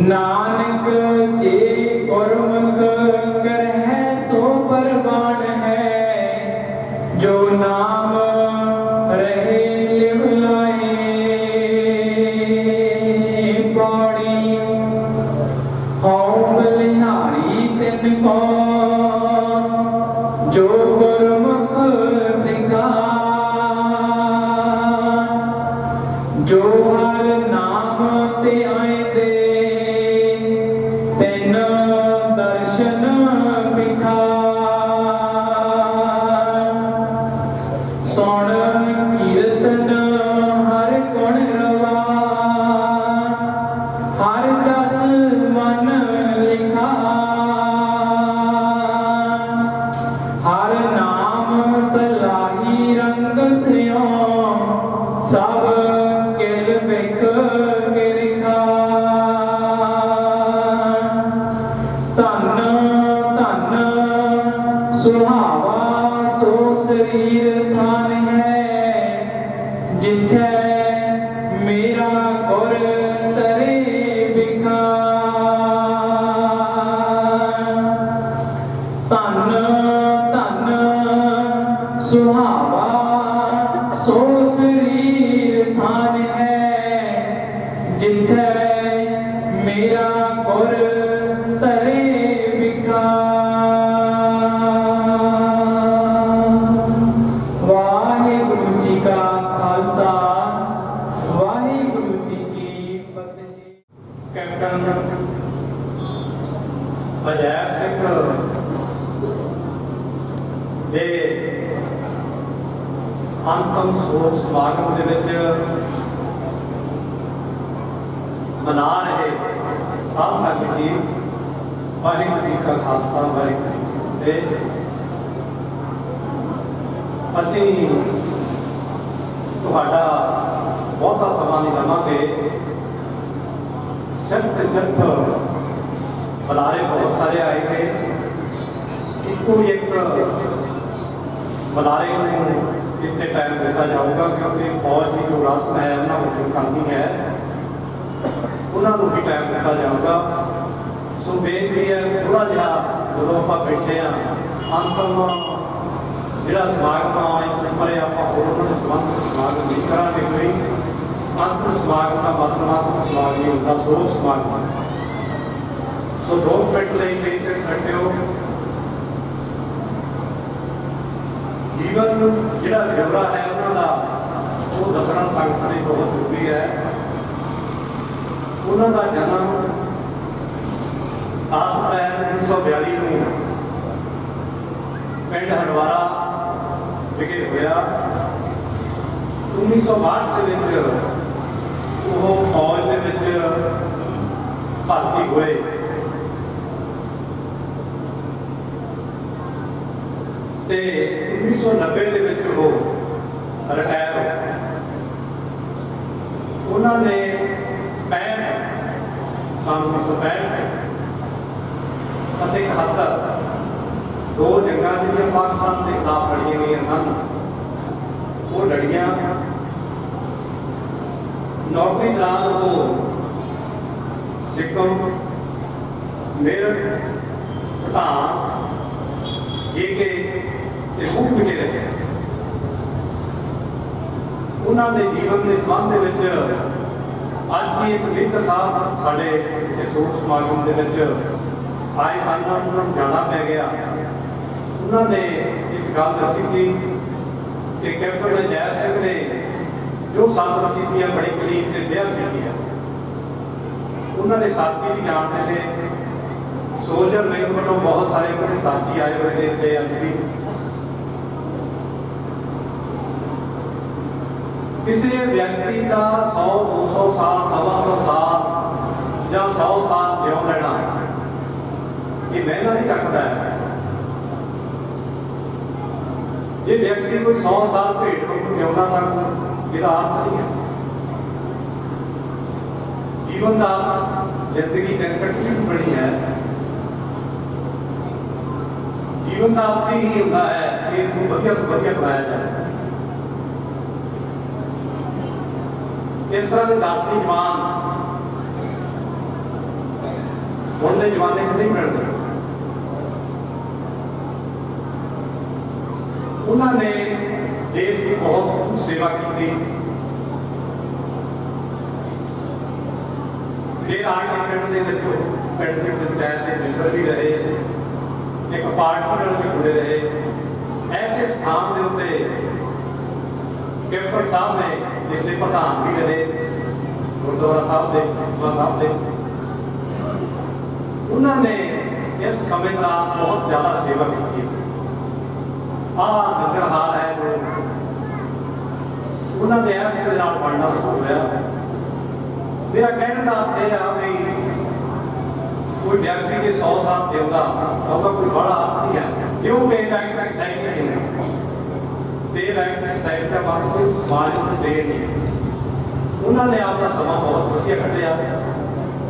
Speaker 4: ਨਾਨਕ ਜੇ ਗੁਰਮੁਖ ਕਰਹਿ ਸੋ ਪਰਵਾਨ ਹੈ ਜੋ ਨਾਮ ਰਹੇ ਲਿਵ ਲਾਏ ਪੌੜੀ ਹਉ ਬਲਿਹਾਰੀ ਤਿਨ ਕੋ ਜੋ ਗੁਰਮੁਖ ਸਿਖਾ ਜੋ ਹਰ ਨਾਮ ਤੇ ਆਇਂਦੇ ਤਿਨ ਦਰਸ਼ਨ ਵਿਖਾ ਸੁਣ ਕੀਰਤਨ ਹਰ ਗੁਣ ਰਵਾ ਹਰ ਦਸ ਮਨ ਲਿਖਾ ਹਰ ਨਾਮ ਸਲਾਹੀ ਰੰਗ ਸਿਓ ਸਭ ਕਿਲ ਵਿਖ ਕਿਰਖਾ ਧਨ ਧਨ ਸੁਹਾਵਾ ਸੋ ਸਰੀਰ ਥਾਨ ਹੈ ਜਿੱਥੈ ਮੇਰਾ ਗੁਰ ਤਰੇ ਬਿਖਾ ਧਨ ਧਨ ਸੁਹਾਵਾ ਸੋ ਸਰੀਰ ਥਾਨ ਹੈ ਜਿੱਥੈ ਮੇਰਾ ਗੁਰ ਤਰੇ ਬਿਖਾ ਵਾਹਿਗੁਰੂ ਜੀ ਕਾ ਖਾਲਸਾ ਵਾਹਿਗੁਰੂ ਜੀ ਕੀ ਫਤਿਹ।
Speaker 5: ਕੈਪਟਨ ਅਜੈਬ ਸਿੰਘ ਦੇ ਅੰਤਮ ਸੋਗ ਸਮਾਗਮ ਦੇ ਵਿੱਚ ਮਨਾ ਰਹੇ ਸਾਧ ਸੰਗਤ ਜੀ, ਵਾਹਿਗੁਰੂ ਜੀ ਕਾ ਖਾਲਸਾ ਵਾਹਿਗੁਰੂ ਜੀ ਕੀ ਫਤਿਹ। ਅਸੀਂ ਤੁਹਾਡਾ ਬਹੁਤਾ ਸਮਾਂ ਨਹੀਂ ਲਵਾਂਗੇ, ਸਿਰਫ ਤੇ ਸਿਰਫ ਬੁਲਾਰੇ ਬਹੁਤ ਸਾਰੇ ਆਏ ਨੇ, ਇੱਕੋ ਇੱਕ ਬੁਲਾਰੇ ਨੂੰ ਇੱਥੇ ਟਾਈਮ ਦਿੱਤਾ ਜਾਊਗਾ ਕਿਉਂਕਿ ਫੌਜ ਦੀ ਜੋ ਰਸਮ ਹੈ ਉਹਨਾਂ ਨੂੰ ਕਰਨੀ ਹੈ, ਉਹਨਾਂ ਨੂੰ ਵੀ ਟਾਈਮ ਦਿੱਤਾ ਜਾਊਗਾ। ਸੋ ਬੇਨਤੀ ਹੈ ਥੋੜ੍ਹਾ ਜਿਹਾ ਜਦੋਂ ਆਪਾਂ ਬੈਠੇ ਹਾਂ ਅੰਤਮ ਜਿਹੜਾ ਸਮਾਗਮ ਆ ਪਰੇ ਆਪਾਂ ਹੋਰ ਉਹਨਾਂ ਦੇ ਸੰਬੰਧਿਤ ਸਮਾਗਮ ਨਹੀਂ ਕਰਾਂਗੇ। ਕੋਈ ਅੰਤਮ ਸਮਾਗਮ ਦਾ ਮਤਲਬ ਸਮਾਗਮ ਨਹੀਂ ਹੁੰਦਾ, ਸੋਗ ਸਮਾਗਮ। ਸੋ 2 ਮਿੰਟ ਲਈ ਪਲੀਜ਼ ਰੱਖਿਓ। ਜੀਵਨ ਜਿਹੜਾ ਵਿਵਰਾ ਹੈ ਉਹਨਾਂ ਦਾ ਉਹ ਦੱਸਣਾ ਸੰਗਤ ਲਈ ਬਹੁਤ ਜ਼ਰੂਰੀ ਹੈ। ਉਹਨਾਂ ਦਾ ਜਨਮ 10 ਅਪ੍ਰੈਲ 1942 ਨੂੰ ਪਿੰਡ ਹਰਵਾਰਾ ਵਿਖੇ ਹੋਇਆ। 1962 ਦੇ ਵਿੱਚ ਉਹ ਫੌਜ ਦੇ ਵਿੱਚ ਭਰਤੀ ਹੋਏ ਤੇ 1990 ਦੇ ਵਿੱਚ ਉਹ ਰਿਟਾਇਰ ਹੋਏ। ਉਹਨਾਂ ਨੇ 1965 ਅਤੇ 71 ਦੋ ਜੰਗਾਂ ਜਿਹੜੀਆਂ ਪਾਕਿਸਤਾਨ ਦੇ ਖਿਲਾਫ ਲੜੀਆਂ ਗਈਆਂ ਸਨ, ਉਹ ਲੜੀਆਂ। ਨੌਕਰੀ ਦੌਰਾਨ ਉਹ ਸਿੱਕਮ, ਮੇਰਠ, ਭੂਟਾਨ, ਜੇਕੇ ਤੇ ਮੁੱਖ ਵਿਖੇ ਰਹੇ। ਉਹਨਾਂ ਦੇ ਜੀਵਨ ਦੇ ਸੰਬੰਧ ਦੇ ਵਿੱਚ ਅੱਜ ਹੀ ਇੱਕ ਮਿੱਤਰ ਸਾਹਿਬ ਸਾਡੇ ਇੱਥੇ ਸੋਗ ਸਮਾਗਮ ਦੇ ਵਿੱਚ ਆਏ ਸਨ, ਉਹਨਾਂ ਨੂੰ ਜਾਣਾ ਪੈ ਗਿਆ। ਉਹਨਾਂ ਨੇ ਇੱਕ ਗੱਲ ਦੱਸੀ ਸੀ ਕਿ ਕੈਪਟਨ ਅਜੈਬ ਸਿੰਘ ਨੇ ਜੋ ਸਾਜ਼ਿਸ਼ ਕੀਤੀ ਹੈ ਬੜੀ ਕਰੀਬ ਤੇ ਫੇਅਰ ਕੀਤੀ ਹੈ। ਉਹਨਾਂ ਦੇ ਸਾਥੀ ਵੀ ਜਾਣਦੇ ਨੇ, ਸੋਲਜਰ ਵਿੰਗ ਵੱਲੋਂ ਬਹੁਤ ਸਾਰੇ ਉਹਨਾਂ ਦੇ ਸਾਥੀ ਆਏ ਹੋਏ ਨੇ ਤੇ ਅੱਜ ਵੀ ਕਿਸੇ ਵਿਅਕਤੀ ਦਾ 100, 200 ਸਾਲ, 125 ਸਾਲ ਜਾਂ 100 ਸਾਲ ਜਿਉਂ ਲੈਣਾ ਇਹ ਮਹਿਲਾ ਨਹੀਂ ਰੱਖਦਾ ਹੈ। ਜੇ ਵਿਅਕਤੀ ਕੋਈ 100 ਸਾਲ ਭੇਡ ਨੂੰ ਜਿਉਂਦਾ ਤਾਂ ਇਹਦਾ ਅਰਥ ਨਹੀਂ ਹੈ। ਜੀਵਨ ਦਾ ਜ਼ਿੰਦਗੀ ਕੰਟੀਨਿਊ ਬਣੀ ਹੈ। ਜੀਵਨ ਦਾ ਅਰਥ ਹੀ ਹੁੰਦਾ ਹੈ ਕਿ ਇਸ ਨੂੰ ਵਧੀਆ ਤੋਂ ਵਧੀਆ ਬਣਾਇਆ ਜਾਏ। ਇਸ ਤਰ੍ਹਾਂ ਦੇ 10ਵੀਂ ਜਵਾਨ ਹੁਣ ਦੇ ਜਵਾਨੇ 'ਚ ਨਹੀਂ ਮਿਲਦੇ। ਉਹਨਾਂ ਨੇ ਦੇਸ਼ ਦੀ ਬਹੁਤ ਸੇਵਾ ਕੀਤੀ। ਫਿਰ ਆ ਕੇ ਪਿੰਡ ਦੇ ਵਿੱਚ ਪਿੰਡ ਦੇ ਪੰਚਾਇਤ ਦੇ ਮੈਂਬਰ ਵੀ ਰਹੇ, ਇੱਕ ਪਾਰਟੀ ਨਾਲ ਵੀ ਜੁੜੇ ਰਹੇ। ਐਸੇ ਸਥਾਨ ਦੇ ਉੱਤੇ ਕੈਪਟਨ ਸਾਹਿਬ ਨੇ ਇਸ ਦੇ ਪ੍ਰਧਾਨ ਵੀ ਰਹੇ, ਗੁਰਦੁਆਰਾ ਸਾਹਿਬ ਦੇ। ਉਹਨਾਂ ਨੇ ਇਸ ਸਮੇਂ ਦੌਰਾਨ ਬਹੁਤ ਜ਼ਿਆਦਾ ਸੇਵਾ ਕੀਤੀ। ਲੰਗਰ ਹਾਲ ਹੈ ਜੋ ਉਹਨਾਂ ਦੇ ਐਪਸ ਦੇ ਨਾਲ ਬਣਨਾ ਸ਼ੁਰੂ ਹੋਇਆ। ਮੇਰਾ ਕਹਿਣ ਦਾ ਅਰਥ ਇਹ ਆ ਵੀ ਕੋਈ ਵਿਅਕਤੀ ਜੇ 100 ਸਾਲ ਜਿਉਂਦਾ ਉਹਦਾ ਕੋਈ ਬੜਾ ਅਰਥ ਨਹੀਂ ਹੈ। ਕਿਉਂ ਬੇਟੈਕ ਸੋਸਾਇਟੀ ਨਹੀਂ ਹੈ, ਬੇਟੈਕ ਸੋਸਾਇਟੀ ਦਾ ਬਾਤ ਕੋਈ ਸਮਾਜ ਨੂੰ ਦੇ ਨਹੀਂ। ਉਹਨਾਂ ਨੇ ਆਪਦਾ ਸਮਾਂ ਬਹੁਤ ਵਧੀਆ ਕੱਢਿਆ।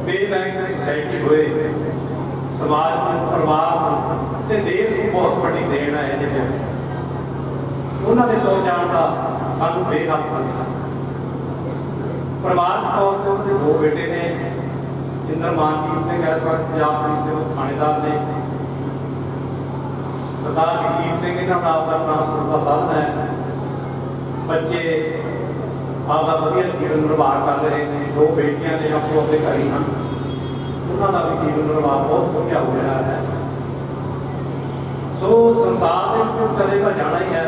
Speaker 5: ਬੇਟੈਕ ਸੋਸਾਇਟੀ ਹੋਏ ਸਮਾਜ ਨੂੰ, ਪਰਿਵਾਰ ਨੂੰ ਤੇ ਦੇਸ਼ ਨੂੰ ਬਹੁਤ ਵੱਡੀ ਦੇਣ ਹੈ। ਜਿਹਦੇ ਉਹਨਾਂ ਦੇ ਤੋਂ ਜਾਣ ਦਾ ਸਾਨੂੰ ਬੇਹੱਦ ਮਿਲਦਾ। ਪਰਿਵਾਰਕ ਤੌਰ ਤੇ ਉਹਨਾਂ ਦੇ 2 ਬੇਟੇ ਨੇ। ਇੰਦਰ ਮਾਨਜੀਤ ਸਿੰਘ ਇਸ ਵਕਤ ਪੰਜਾਬ ਪੁਲਿਸ ਦੇ ਥਾਣੇਦਾਰ ਨੇ। ਸਰਦਾਰ ਜਗਜੀਤ ਸਿੰਘ ਇਹਨਾਂ ਦਾ ਆਪਦਾ ਟਰਾਂਸਪੋਰਟ ਦਾ ਸਾਧਨ ਹੈ। ਬੱਚੇ ਆਪਦਾ ਵਧੀਆ ਜੀਵਨ ਨਿਰਵਾਹ ਕਰ ਰਹੇ ਨੇ। 2 ਬੇਟੀਆਂ ਨੇ, ਆਪੋ ਆਪਣੇ ਘਰ ਹੀ ਹਨ। ਉਹਨਾਂ ਦਾ ਵੀ ਜੀਵਨ ਨਿਰਵਾਹ ਬਹੁਤ ਵਧੀਆ ਹੋ ਰਿਹਾ ਹੈ। ਸੋ ਸੰਸਾਰ ਦੇ ਵਿੱਚ ਕਦੇ ਤਾਂ ਜਾਣਾ ਹੀ ਹੈ।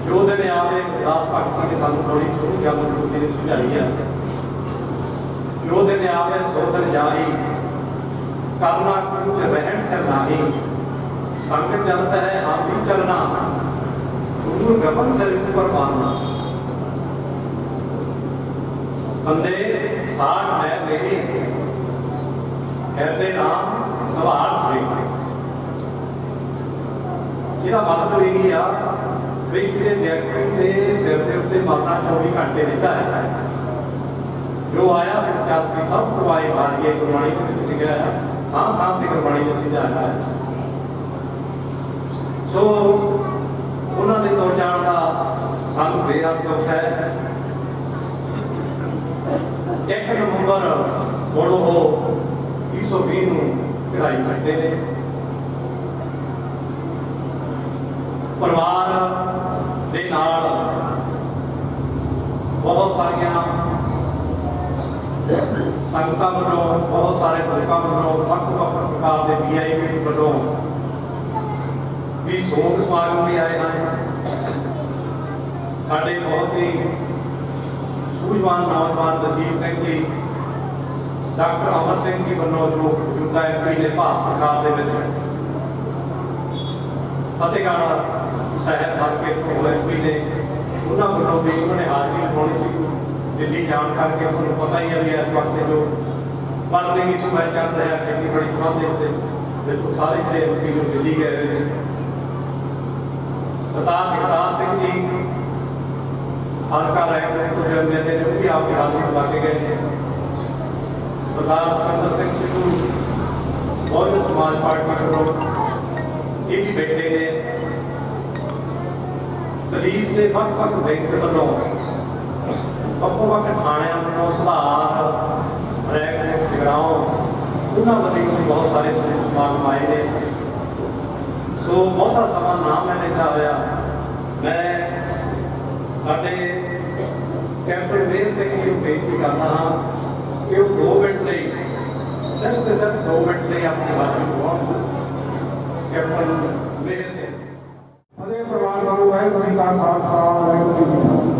Speaker 5: ਜੋ ਦਿਨ ਆਵੇ ਦਾਸ ਭਗਤੀ ਨੇ ਸਾਨੂੰ ਥੋੜੀ ਸੋਹਣੀ ਗੱਲ ਗੁਰੂ ਨੇ ਸਮਝਾਈ ਹੈ। ਜੋ ਦਿਨ ਆਵੇ ਸੋ ਦਿਨ ਜਾਈ, ਕਰਨਾ ਕੁਝ ਰਹਿਣ ਕਰਨਾਹੀ। ਸੰਗ ਜਨਤ ਹੈ ਹਮ ਵੀ ਚਲਣਾ, ਗੁਰੂ ਗਗਨ ਸਿਰ ਉੱਪਰ ਮਾਰਨਾ। ਬੰਦੇ ਸਾਧ ਹੈ ਮੇਰੀ, ਕਹਿੰਦੇ ਨਾਮ ਸਵਾਰ ਸ੍ਰੀ। ਇਹਦਾ ਮਤਲਬ ਇਹ ਆ ਵੀ ਕਿਸੇ ਵਿਅਕਤੀ ਦੇ ਸਿਰ ਦੇ ਉੱਤੇ ਮਰਨਾ 24 ਘੰਟੇ ਰਹਿੰਦਾ ਹੈ। ਜੋ ਆਇਆ ਸੱਚਾ ਸੀ ਸਭ ਕੁਆਏ ਮਾਰੀਏ। ਗੁਰਬਾਣੀ ਦੇ ਵਿੱਚ ਲਿਖਿਆ ਹੈ, ਥਾਂ ਤੇ ਗੁਰਬਾਣੀ ਅਸੀਂ ਜਾਣਾ ਹੈ। ਸੋ ਉਹਨਾਂ ਦੇ ਤੋਂ ਜਾਣ ਦਾ ਸਾਨੂੰ ਬੇਹੱਦ ਦੁੱਖ ਹੈ। 1 ਨਵੰਬਰ ਹੁਣ ਉਹ 2020 ਨੂੰ ਚੜ੍ਹਾਈ ਕਰਦੇ ਨੇ। ਪਰਿਵਾਰ ਦੇ ਨਾਲ ਬਹੁਤ ਸਾਰੀਆਂ ਸੰਗਤਾਂ ਵੱਲੋਂ, ਬਹੁਤ ਸਾਰੇ ਲੋਕਾਂ ਵੱਲੋਂ, ਵੱਖ-ਵੱਖ ਪ੍ਰਕਾਰ ਦੇ VIP ਵੱਲੋਂ ਵੀ ਸੋਗ ਸਮਾਗਮ ਵੀ ਆਏ ਹਨ। ਸਾਡੇ ਬਹੁਤ ਹੀ ਸੂਝਵਾਨ ਨੌਜਵਾਨ ਦਲਜੀਤ ਸਿੰਘ ਜੀ, ਡਾਕਟਰ ਅਮਰ ਸਿੰਘ ਜੀ ਵੱਲੋਂ ਜੋ ਮੌਜੂਦਾ MP ਨੇ ਭਾਰਤ ਸਰਕਾਰ ਦੇ ਵਿੱਚ ਫਤਿਹਗੜ੍ਹ ਸਾਹਿਬ ਹਲਕੇ ਤੋਂ MP ਨੇ, ਉਹਨਾਂ ਵੱਲੋਂ ਵੀ ਉਹਨਾਂ ਨੇ ਹਾਜ਼ਰੀ ਲਗਾਉਣੀ ਸੀ। ਦਿੱਲੀ ਜਾਣ ਕਰਕੇ ਤੁਹਾਨੂੰ ਪਤਾ ਹੀ ਹੈ ਵੀ ਇਸ ਵਕਤ ਜੋ ਬਦਲਵੀਂ ਸੂਬਾ ਚੱਲ ਰਿਹਾ ਖੇਤੀਬਾੜੀ ਸੰਬੰਧ ਦੇ ਵਿੱਚ ਸਾਰੇ ਜਿਹੜੇ MP ਨੂੰ ਦਿੱਲੀ ਗਏ ਹੋਏ ਨੇ। ਸਰਦਾਰ ਜਗਤਾਰ ਸਿੰਘ ਜੀ ਹਲਕਾ ਰੈਂਕ ਤੋਂ ਜਨਮੇ ਦੇ ਨੇ, ਵੀ ਆਪ ਹਾਜ਼ਰੀ ਲਗਾ ਕੇ ਗਏ ਨੇ। ਸਰਦਾਰ ਸਿਕੰਦਰ ਸਿੰਘ ਸਿੱਧੂ ਬਹੁਜਨ ਸਮਾਜ ਪਾਰਟੀ ਵੱਲੋਂ ਇਹ ਵੀ ਬੈਠੇ ਨੇ। ਪੁਲਿਸ ਦੇ ਵੱਖ-ਵੱਖ ਵਿੰਗ ਵੱਲੋਂ, ਵੱਖ-ਵੱਖ ਥਾਣਿਆਂ ਵੱਲੋਂ, ਸੁਧਾਰ ਰੈਂਕ ਜਗਰਾਉਂ, ਉਹਨਾਂ ਵੱਲੋਂ ਵੀ ਬਹੁਤ ਸਾਰੇ ਸਮਾਗਮ ਆਏ ਨੇ। ਸੋ ਬਹੁਤਾ ਸਮਾਂ ਨਾ ਮੈਂ ਲੈਂਦਾ ਹੋਇਆ ਮੈਂ ਸਾਡੇ ਕੈਪਟਨ ਮੇਹਰ ਸਿੰਘ ਜੀ ਨੂੰ ਬੇਨਤੀ ਕਰਦਾ ਹਾਂ ਕਿ ਉਹ 2 ਮਿੰਟ ਲਈ, ਸਿਰਫ ਤੇ ਸਿਰਫ 2 ਮਿੰਟ ਲਈ ਆਪਣੀ ਹਾਜ਼ਰੀ ਲਗਾਉਣ। ਕੈਪਟਨ ਮੇਹਰ ਸਿੰਘ।
Speaker 6: ਅਦੇ ਪਰਿਵਾਰ ਵੱਲੋਂ ਵਾਹਿਗੁਰੂ ਜੀ ਕਾ ਖਾਲਸਾ ਵਾਹਿਗੁਰੂ ਜੀ ਕੀ ਫਤਿਹ।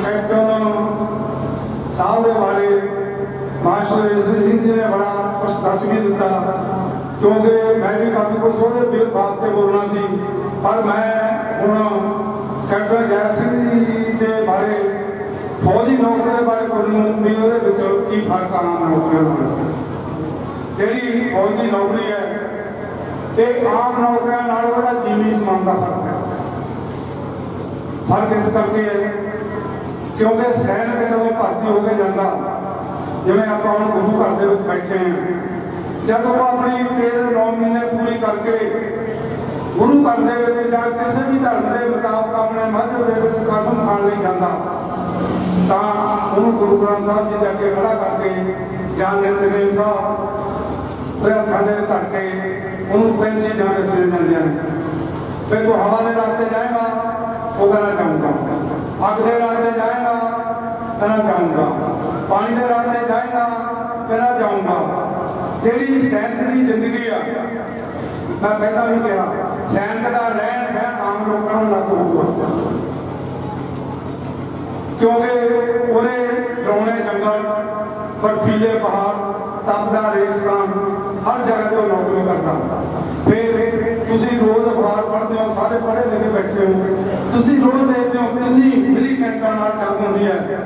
Speaker 6: ਕੈਪਟਨ ਸਾਹਿਬ ਦੇ ਬਾਰੇ ਮਾਸਟਰ ਇਸਰੀ ਸਿੰਘ ਜੀ ਨੇ ਬੜਾ ਕੁਝ ਦੱਸ ਵੀ ਦਿੱਤਾ, ਕਿਉਂਕਿ ਮੈਂ ਵੀ ਕਾਫੀ ਕੁਝ ਉਹਦੇ ਬਾਤ ਤੇ ਬੋਲਣਾ ਸੀ। ਪਰ ਮੈਂ ਹੁਣ ਕੈਪਟਨ ਜੈ ਸਿੰਘ ਜੀ ਦੇ ਬਾਰੇ, ਫੌਜੀ ਨੌਕਰੀ ਦੇ ਬਾਰੇ ਬੋਲਣ ਵੀ ਉਹਦੇ ਵਿੱਚ ਕੀ ਫਰਕ ਆਮ ਨੌਕਰੀਆਂ ਨਾਲ। ਜਿਹੜੀ ਫੌਜ ਦੀ ਨੌਕਰੀ ਹੈ ਇਹ ਆਮ ਨੌਕਰੀਆਂ ਨਾਲ ਉਹਦਾ ਜੀਵਨੀ ਸਮਾਨ ਦਾ ਫਰਕ ਹੈ। ਫਰਕ ਇਸ ਕਰਕੇ ਹੈ ਕਿਉਂਕਿ ਸੈਨਿਕ ਜਦੋਂ ਭਰਤੀ ਹੋ ਕੇ ਜਾਂਦਾ, ਜਿਵੇਂ ਆਪਾਂ ਹੁਣ ਗੁਰੂ ਘਰ ਦੇ ਵਿੱਚ ਬੈਠੇ ਹਾਂ, ਜਦੋਂ ਉਹ ਆਪਣੀ 9 ਮਹੀਨੇ ਪੂਰੀ ਕਰਕੇ ਗੁਰੂ ਘਰ ਦੇ ਵਿੱਚ ਜਾਂ ਕਿਸੇ ਵੀ ਧਰਮ ਦੇ ਮੁਤਾਬਕ ਆਪਣੇ ਮਜ਼ਹਬ ਦੇ ਵਿੱਚ ਕਸਮ ਖਾਣ ਲਈ ਜਾਂਦਾ, ਤਾਂ ਉਹਨੂੰ ਗੁਰੂ ਗ੍ਰੰਥ ਸਾਹਿਬ ਜੀ ਦੇ ਅੱਗੇ ਖੜਾ ਕਰਕੇ ਜਾਂ ਨਿਤਨੇਮ ਸਾਹਿਬ ਉਹਦੇ ਹੱਥਾਂ ਦੇ ਧਰ ਕੇ ਉਹਨੂੰ ਤਿੰਨ ਚੀਜ਼ਾਂ ਦੱਸੀਆਂ ਜਾਂਦੀਆਂ ਨੇ। ਫਿਰ ਤੂੰ ਹਵਾ ਦੇ ਰਾਸਤੇ ਜਾਏਗਾ, ਉਹ ਕਹਿੰਦਾ ਜਾਊਂਗਾ। ਅੱਗ ਦੇ ਰਾਸਤੇ ਜਾਏਗਾ, ਕਹਿੰਦਾ ਜਾਊਂਗਾ। ਪਾਣੀ ਦੇ ਰਾਸਤੇ ਜਾਏਗਾ, ਕਹਿੰਦਾ ਜਾਊਂਗਾ। ਜਿਹੜੀ ਸੈਨਿਕ ਦੀ ਜ਼ਿੰਦਗੀ ਆ, ਮੈਂ ਪਹਿਲਾਂ ਵੀ ਕਿਹਾ, ਸੈਨਿਕ ਦਾ ਰਹਿਣ ਸਹਿਣ ਆਮ ਲੋਕਾਂ ਨੂੰ ਲਾਗੂ ਹੋਊਗਾ, ਕਿਉਂਕਿ ਉਹਨੇ ਡਰਾਉਣੇ ਜੰਗਲ, ਬਰਫੀਲੇ ਪਹਾੜ, ਤਪਦਾ ਰੇਗਿਸਤਾਨ, ਹਰ ਜਗ੍ਹਾ ਤੇ ਉਹ ਨੌਕਰੀ ਕਰਦਾ। ਫਿਰ ਤੁਸੀਂ ਰੋਜ਼ ਅਖਬਾਰ ਪੜ੍ਹਦੇ ਹੋ, ਸਾਰੇ ਪੜ੍ਹੇ ਲਿਖੇ ਬੈਠੇ ਹੋ, ਤੁਸੀਂ ਰੋਜ਼ ਦੇਖਦੇ ਹੋ ਕਿੰਨੀ ਮਿਲੀਟੈਂਟਾਂ ਨਾਲ ਜੰਗ ਹੁੰਦੀ ਹੈ।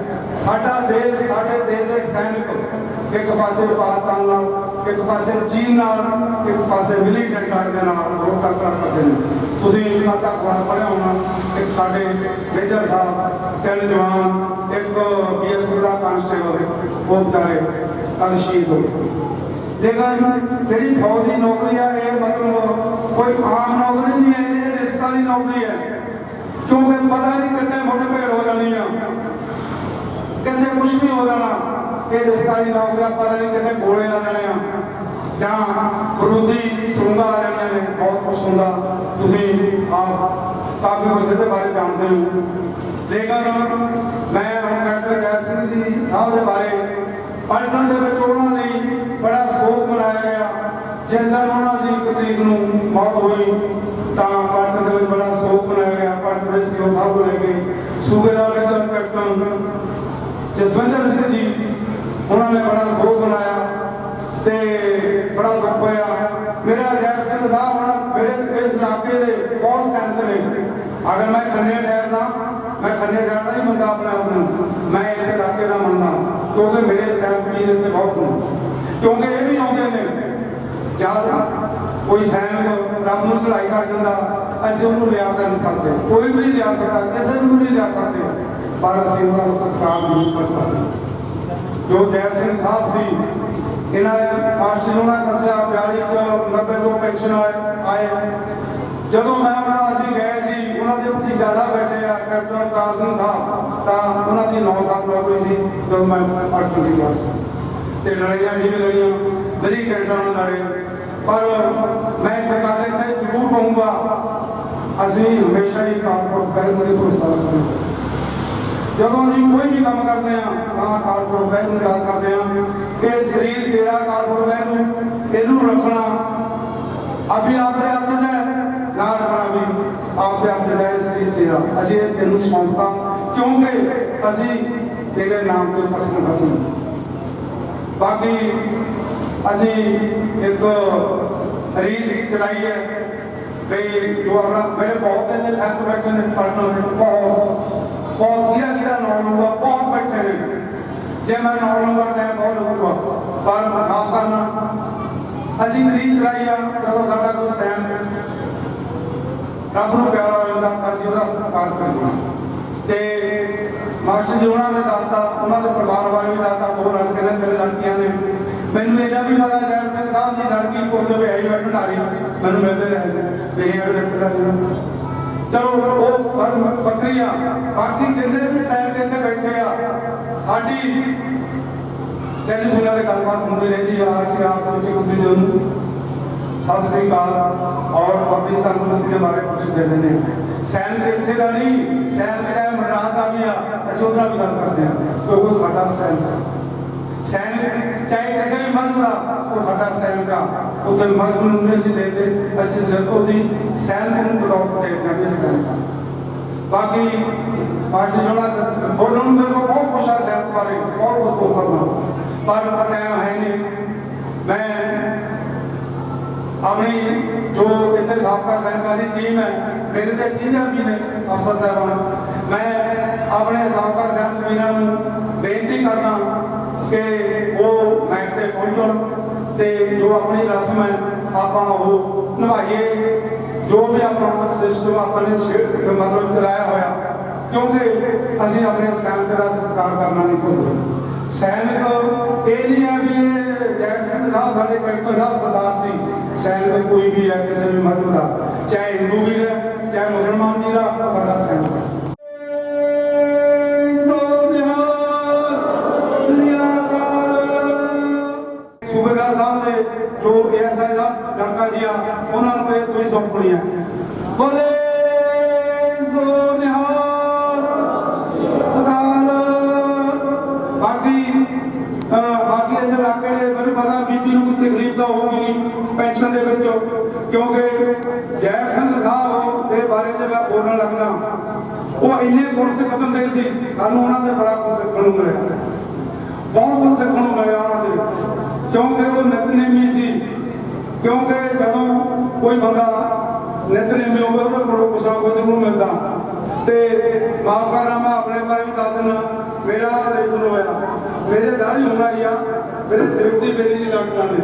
Speaker 6: ਸਾਡਾ ਦੇਸ਼, ਸਾਡੇ ਦੇਸ਼ ਦੇ ਸੈਨਿਕ ਇੱਕ ਪਾਸੇ ਪਾਕਿਸਤਾਨ ਨਾਲ, ਇੱਕ ਪਾਸੇ ਚੀਨ ਨਾਲ, ਇੱਕ ਪਾਸੇ ਮਿਲੀਟੈਂਟਾਂ ਦੇ ਨਾਲ ਉਹ ਟੱਕਰ ਕਰਦੇ ਨੇ। ਤੁਸੀਂ ਮਾਤਾ ਅਖਬਾਰ ਪੜ੍ਹਿਆ ਹੋਣਾ, ਇੱਕ ਸਾਡੇ ਮੇਜਰ ਸਾਹਿਬ, 3 ਜਵਾਨ, ਇੱਕ BSF ਦਾ ਕਾਂਸਟੇਬਲ, ਉਹ ਵਿਚਾਰੇ ਕੱਲ੍ਹ ਸ਼ਹੀਦ ਹੋ ਗਏ। ਲੇਕਿਨ ਜਿਹੜੀ ਫੌਜ ਦੀ ਨੌਕਰੀ ਆ, ਇਹ ਮਤਲਬ ਕੋਈ ਆਮ ਨੌਕਰੀ ਨਹੀਂ ਹੈ, ਇਹ ਰਿਸਕ ਵਾਲੀ ਨੌਕਰੀ ਹੈ। ਕਿਉਂਕਿ ਪਤਾ ਨਹੀਂ ਕਿੱਥੇ ਮੁੱਢ ਭੇੜ ਹੋ ਜਾਣੀ ਆ, ਕਿੱਥੇ ਕੁਛ ਵੀ ਹੋ ਜਾਣਾ। ਇਹ ਰਿਸਕ ਵਾਲੀ ਨੌਕਰੀ, ਪਤਾ ਨਹੀਂ ਕਿੱਥੇ ਗੋਲੇ ਆ ਜਾਣੇ ਆ ਜਾਂ ਬਰੂਦੀ ਸੁਰੰਗਾਂ ਆ ਜਾਣੀਆਂ ਨੇ, ਬਹੁਤ ਕੁਛ ਹੁੰਦਾ। ਤੁਸੀਂ ਆਪ ਕਾਫੀ ਕੁਛ ਇਹਦੇ ਬਾਰੇ ਜਾਣਦੇ ਹੋ। ਲੇਕਿਨ ਮੈਂ ਹੁਣ ਡਾਕਟਰ ਜੈਪ ਸਿੰਘ ਜੀ ਸਾਹਿਬ ਦੇ ਬਾਰੇ ਪਲਟਨ ਦੇ ਵਿੱਚ ਉਹਨਾਂ ਲਈ ਬੜਾ ਸੋਗ ਮਨਾਇਆ ਗਿਆ। ਜਿਸ ਦਿਨ ਉਹਨਾਂ ਦੀ 1 ਤਰੀਕ ਨੂੰ ਮੌਤ ਹੋਈ, ਤਾਂ ਪਲਟਨ ਦੇ ਵਿੱਚ ਬੜਾ ਸੋਗ ਮਨਾਇਆ ਗਿਆ। ਪਲਟਨ ਦੇ CEO ਸਾਹਿਬ ਨੂੰ ਲੈ ਕੇ ਸੂਬੇਦਾਰ ਮੇਜਰ ਕੈਪਟਨ ਜਸਵਿੰਦਰ ਸਿੰਘ ਜੀ, ਉਹਨਾਂ ਨੇ ਬੜਾ ਸੋਗ ਮਨਾਇਆ ਤੇ ਬੜਾ ਦੁੱਖ ਹੋਇਆ। ਮੇਰਾ ਜੈਪ ਸਿੰਘ ਸਾਹਿਬ ਹੁਣ ਮੇਰੇ ਇਸ ਇਲਾਕੇ ਦੇ ਬਹੁਤ ਸੈਨਿਕ ਨੇ। ਅਗਰ ਮੈਂ ਖੰਨੇ ਸ਼ਹਿਰ ਦਾ, ਮੈਂ ਖੰਨੇ ਸ਼ਹਿਰ ਦਾ ਨਹੀਂ ਮੰਨਦਾ ਆਪਣੇ ਆਪ ਨੂੰ, ਮੈਂ ਇਸ ਇਲਾਕੇ ਦਾ ਮੰਨਦਾ, ਕਿਉਂਕਿ ਮੇਰੇ ਸੈਨਿਕ ਵੀ ਇੱਥੇ ਬਹੁਤ ਨੇ। ਕਿਉਂਕਿ ਇਹ ਵੀ ਆਉਂਦੇ ਨੇ, ਜਦ ਕੋਈ ਸੈਨਿਕ ਰੱਬ ਨੂੰ ਚੜਾਈ ਕਰ ਜਾਂਦਾ, ਅਸੀਂ ਉਹਨੂੰ ਲਿਆ ਤਾਂ ਨਹੀਂ ਸਕਦੇ, ਕੋਈ ਵੀ ਨਹੀਂ ਲਿਆ ਸਕਦਾ, ਕਿਸੇ ਨੂੰ ਨਹੀਂ ਲਿਆ ਸਕਦੇ, ਪਰ ਅਸੀਂ ਉਹਦਾ ਸਤਿਕਾਰ ਨਹੀਂ ਕਰ ਸਕਦੇ। ਜੋ ਜੈਪ ਸਿੰਘ ਸਾਹਿਬ ਸੀ, ਇਹਨਾਂ ਨੇ ਮਾਸਟਰ ਉਹਨਾਂ ਨੇ ਦੱਸਿਆ 42 ਤੋਂ ਪੈਨਸ਼ਨ ਆਏ। ਜਦੋਂ ਮੈਂ ਅਸੀਂ ਗਏ ਸੀ, ਉਹਨਾਂ ਦੇ ਭਤੀਜਾ ਸਾਹਿਬ ਬੈਠੇ ਆ ਕੈਪਟਨ ਅਵਤਾਰ ਸਿੰਘ ਸਾਹਿਬ, ਤਾਂ ਉਹਨਾਂ ਦੀ 9 ਸਾਲ ਨੌਕਰੀ ਸੀ ਜਦੋਂ ਮੈਂ ਪੜ੍ਹਨ ਦੀ ਕਲਾਸ, ਤੇ ਲੜਾਈਆਂ ਵੀ ਲੜੀਆਂ, ਮੇਰੀ ਕੈਂਟਾਂ ਨਾਲ ਲੜੇ। ਪਰ ਮੈਂ ਇੱਕ ਗੱਲ ਇੱਥੇ ਜ਼ਰੂਰ ਕਹੂੰਗਾ, ਅਸੀਂ ਹਮੇਸ਼ਾ ਹੀ ਕਾਰਪੋਰੇਟ ਬੈਂਕ ਦੀ ਭਰੋਸਾ ਰੱਖਦੇ ਹਾਂ। ਜਦੋਂ ਅਸੀਂ ਕੋਈ ਵੀ ਕੰਮ ਕਰਦੇ ਹਾਂ ਤਾਂ ਕਾਰਪੋਰੇਟ ਬੈਂਕ ਨੂੰ ਯਾਦ ਕਰਦੇ ਹਾਂ ਕਿ ਸਰੀਰ ਤੇਰਾ ਕਾਰਪੋਰੇਟ ਬੈਂਕ ਨੂੰ, ਇਹਨੂੰ ਰੱਖਣਾ ਅਭੀ ਆਪਣੇ ਹੱਥ 'ਚ ਹੈ, ਨਾ ਰੱਖਣਾ ਵੀ ਆਪਦੇ ਹੱਥ 'ਚ ਹੈ। ਸਰੀਰ ਤੇਰਾ, ਅਸੀਂ ਤੈਨੂੰ ਸੌਂਪਤਾ ਕਿਉਂਕਿ ਅਸੀਂ ਤੇਰੇ ਨਾਮ ਤੇ ਕਸਮ ਖਾਧੀ। ਬਾਕੀ ਅਸੀਂ ਇੱਕ ਰੀਤ ਚਲਾਈ ਹੈ ਵੀ ਜੋ ਆਪਣਾ ਮੇਰੇ ਬਹੁਤ ਇੰਨੇ ਸੈਂਟ ਬੈਠੇ ਨੇ ਪੜ੍ਹਨ, ਬਹੁਤ ਕਿਹਦਾ ਨਾਮ ਲਊਗਾ, ਬਹੁਤ ਬੈਠੇ ਨੇ। ਜੇ ਮੈਂ ਨਾਮ ਲਊਗਾ ਟਾਈਮ ਬਹੁਤ ਲੱਗੂਗਾ, ਪਰ ਮਾਫ ਕਰਨਾ। ਅਸੀਂ ਰੀਤ ਚਲਾਈ ਆ, ਜਦੋਂ ਸਾਡਾ ਕੋਈ ਸੈਨ ਰੱਬ ਨੂੰ ਪਿਆਰਾ ਹੋ ਜਾਂਦਾ, ਅਸੀਂ ਉਹਦਾ ਸਤਿਕਾਰ ਕਰਨਾ। ਤੇ ਮਾਸਟਰ ਜੀ ਉਹਨਾਂ ਨੇ ਦੱਸਤਾ, ਉਹਨਾਂ ਦੇ ਪਰਿਵਾਰ ਵਾਲੇ ਵੀ ਦੱਸਤਾ, 2 ਲੜਕੇ ਨੇ, 3 ਲੜਕੀਆਂ ਨੇ। ਮੈਨੂੰ ਇਹਦਾ ਵੀ ਪਤਾ ਜੈਪ ਸਿੰਘ ਸਾਹਿਬ ਦੀ ਲੜਕੀ ਕੋਠੇ ਤੇ ਆਈ ਭੰਡਾਰੀ ਮੈਨੂੰ ਮਿਲਦੇ ਰਹੇ ਵੀ ਇਹ ਰਿਸ਼ਤੇਦਾਰ। ਚਲੋ ਉਹ ਬੱਕਰੀ ਆ, ਬਾਕੀ ਜਿੰਨੇ ਵੀ ਸੈਨਿਕ ਇੱਥੇ ਬੈਠੇ ਆ, ਸਾਡੀ ਟੈਲੀਫੋਨਾਂ ਤੇ ਗੱਲਬਾਤ ਹੁੰਦੀ ਰਹਿੰਦੀ ਆ। ਅਸੀਂ ਆਪਸ ਵਿੱਚ ਇੱਕ ਦੂਜੇ ਨੂੰ ਸਤਿ ਸ੍ਰੀ ਅਕਾਲ ਔਰ ਆਪਣੀ ਤੰਦਰੁਸਤੀ ਦੇ ਬਾਰੇ ਪੁੱਛਦੇ ਰਹਿੰਦੇ ਹਾਂ। ਸੈਨਿਕ ਇੱਥੇ ਦਾ ਨਹੀਂ, ਸੈਨਿਕ ਚਾਹੇ ਮੈਦਾਨ ਦਾ ਵੀ ਆ, ਅਸੀਂ ਉਹਦਾ ਵੀ ਗੱਲ ਕਰਦੇ ਹਾਂ, ਕਿਉਂਕਿ ਸਾਡਾ ਸੈਨਿਕ ਚਾਹੇ ਕਿਸੇ ਵੀ ਮਜ਼ਹਬ ਦਾ, ਉਹ ਸਾਡਾ ਸੈਨਿਕ ਆ। ਉਹਦੇ ਮਜ਼ਹਬ ਨੂੰ ਨਹੀਂ ਅਸੀਂ ਦੇਖਦੇ, ਅਸੀਂ ਸਿਰਫ ਉਹਦੀ ਸੈਨਿਕ ਨੂੰ ਬਦੌਲਤ ਦੇਖਦੇ ਹਾਂ, ਇਸ ਸੈਨਿਕ। ਬਾਕੀ ਪਾਰਟੀ ਜਿਹੜਾ ਬੋਲਣ ਨੂੰ ਮੇਰੇ ਕੋਲ ਬਹੁਤ ਕੁਛ ਆ ਸੈਨਿਕ ਬਾਰੇ, ਬਹੁਤ ਕੁਛ ਬੋਲ ਸਕਦਾ, ਪਰ ਟਾਈਮ ਹੈ ਨਹੀਂ। ਮੈਂ ਆਪਣੀ ਜੋ ਇੱਥੇ ਸਾਬਕਾ ਸੈਨਿਕਾਂ ਦੀ ਟੀਮ ਹੈ, ਮੇਰੇ ਤੇ ਸੀਨੀਅਰ ਵੀ ਨੇ ਅਫਸਰ ਸਾਹਿਬਾਨ, ਮੈਂ ਆਪਣੇ ਸਾਬਕਾ ਸੈਨਿਕ ਵੀਰਾਂ ਨੂੰ ਬੇਨਤੀ ਕਰਦਾ ਕਿ ਉਹ ਮੈਚ ਤੇ ਪਹੁੰਚਣ ਤੇ ਜੋ ਆਪਣੀ ਰਸਮ ਹੈ ਆਪਾਂ ਉਹ ਨਿਭਾਈਏ ਜੋ ਵੀ ਆਪਣਾ ਸਿਸਟਮ ਆਪਣੇ ਮਤਲਬ ਚਲਾਇਆ ਹੋਇਆ, ਕਿਉਂਕਿ ਅਸੀਂ ਆਪਣੇ ਸੈਨਿਕ ਦਾ ਸਤਿਕਾਰ ਕਰਨਾ ਨਹੀਂ ਭੁੱਲਦੇ। ਸੈਨਿਕ ਇਹ ਨਹੀਂ ਹੈ ਵੀ ਇਹ ਜੈਲ ਸਿੰਘ ਸਾਹਿਬ ਸਾਡੇ ਕੈਪਟਨ ਸਾਹਿਬ ਸਰਦਾਰ ਸੀ। ਸੈਨਿਕ ਕੋਈ ਵੀ ਹੈ, ਕਿਸੇ ਵੀ ਮਜ਼ਹਬ ਦਾ, ਚਾਹੇ ਹਿੰਦੂ ਵੀਰ ਹੈ ਚਾਹੇ ਮੁਸਲਮਾਨ ਵੀਰ ਆ, ਸਾਡਾ ਸੈਨਿਕ ਹੈ। ਸੂਬੇਦਾਰ ਸਾਹਿਬ ਦੇ ਜੋ ASI ਸਾਹਿਬ ਲੜਕਾ ਜੀ ਆ, ਉਹਨਾਂ ਨੂੰ ਇਹ ਤੁਸੀਂ ਸੌਂਪਣੀ ਹੈ। ਬੋਲੇ ਸੋ ਨਿਹਾਲ ਅਕਾਲ। ਬਾਕੀ ਇਸ ਇਲਾਕੇ ਦੇ ਮੈਨੂੰ ਪਤਾ ਬੀਬੀ ਨੂੰ ਕੋਈ ਤਕਲੀਫ ਤਾਂ ਹੋਊਗੀ ਨਹੀਂ ਪੈਨਸ਼ਨ ਦੇ ਵਿੱਚ, ਕਿਉਂਕਿ ਜੈਲ ਸਿੰਘ ਸਾਹਿਬ ਦੇ ਬਾਰੇ ਜੇ ਮੈਂ ਬੋਲਣ ਲੱਗਦਾ, ਉਹ ਇੰਨੇ ਗੁਣ ਸਿੱਖਦੇ ਸੀ, ਸਾਨੂੰ ਉਹਨਾਂ ਦੇ ਬੜਾ ਕੁਝ ਸਿੱਖਣ ਨੂੰ ਮਿਲਿਆ, ਬਹੁਤ ਕੁਝ ਸਿੱਖਣ ਨੂੰ ਮਿਲਿਆ ਉਹਨਾਂ ਦੇ, ਕਿਉਂਕਿ ਉਹ ਨਿਤਨੇਮੀ ਸੀ। ਕਿਉਂਕਿ ਜਦੋਂ ਕੋਈ ਬੰਦਾ ਨਿਤਨੇਮੀ ਹੋਵੇ ਉਹਦੇ ਕੋਲੋਂ ਕੁਛ ਨਾ ਕੁਛ ਨੂੰ ਮਿਲਦਾ। ਤੇ ਮਾਫ ਕਰਨਾ, ਮੈਂ ਆਪਣੇ ਬਾਰੇ ਵੀ ਦੱਸ ਦਿੰਦਾ, ਮੇਰਾ ਆਪਰੇਸ਼ਨ ਹੋਇਆ, ਮੇਰੇ ਦਾੜੀ ਹੋਣਾ ਹੀ ਆ, ਮੇਰੇ ਸਿਰ ਦੀ ਮੇਰੀ ਨਹੀਂ ਡਾਕਟਰਾਂ ਨੇ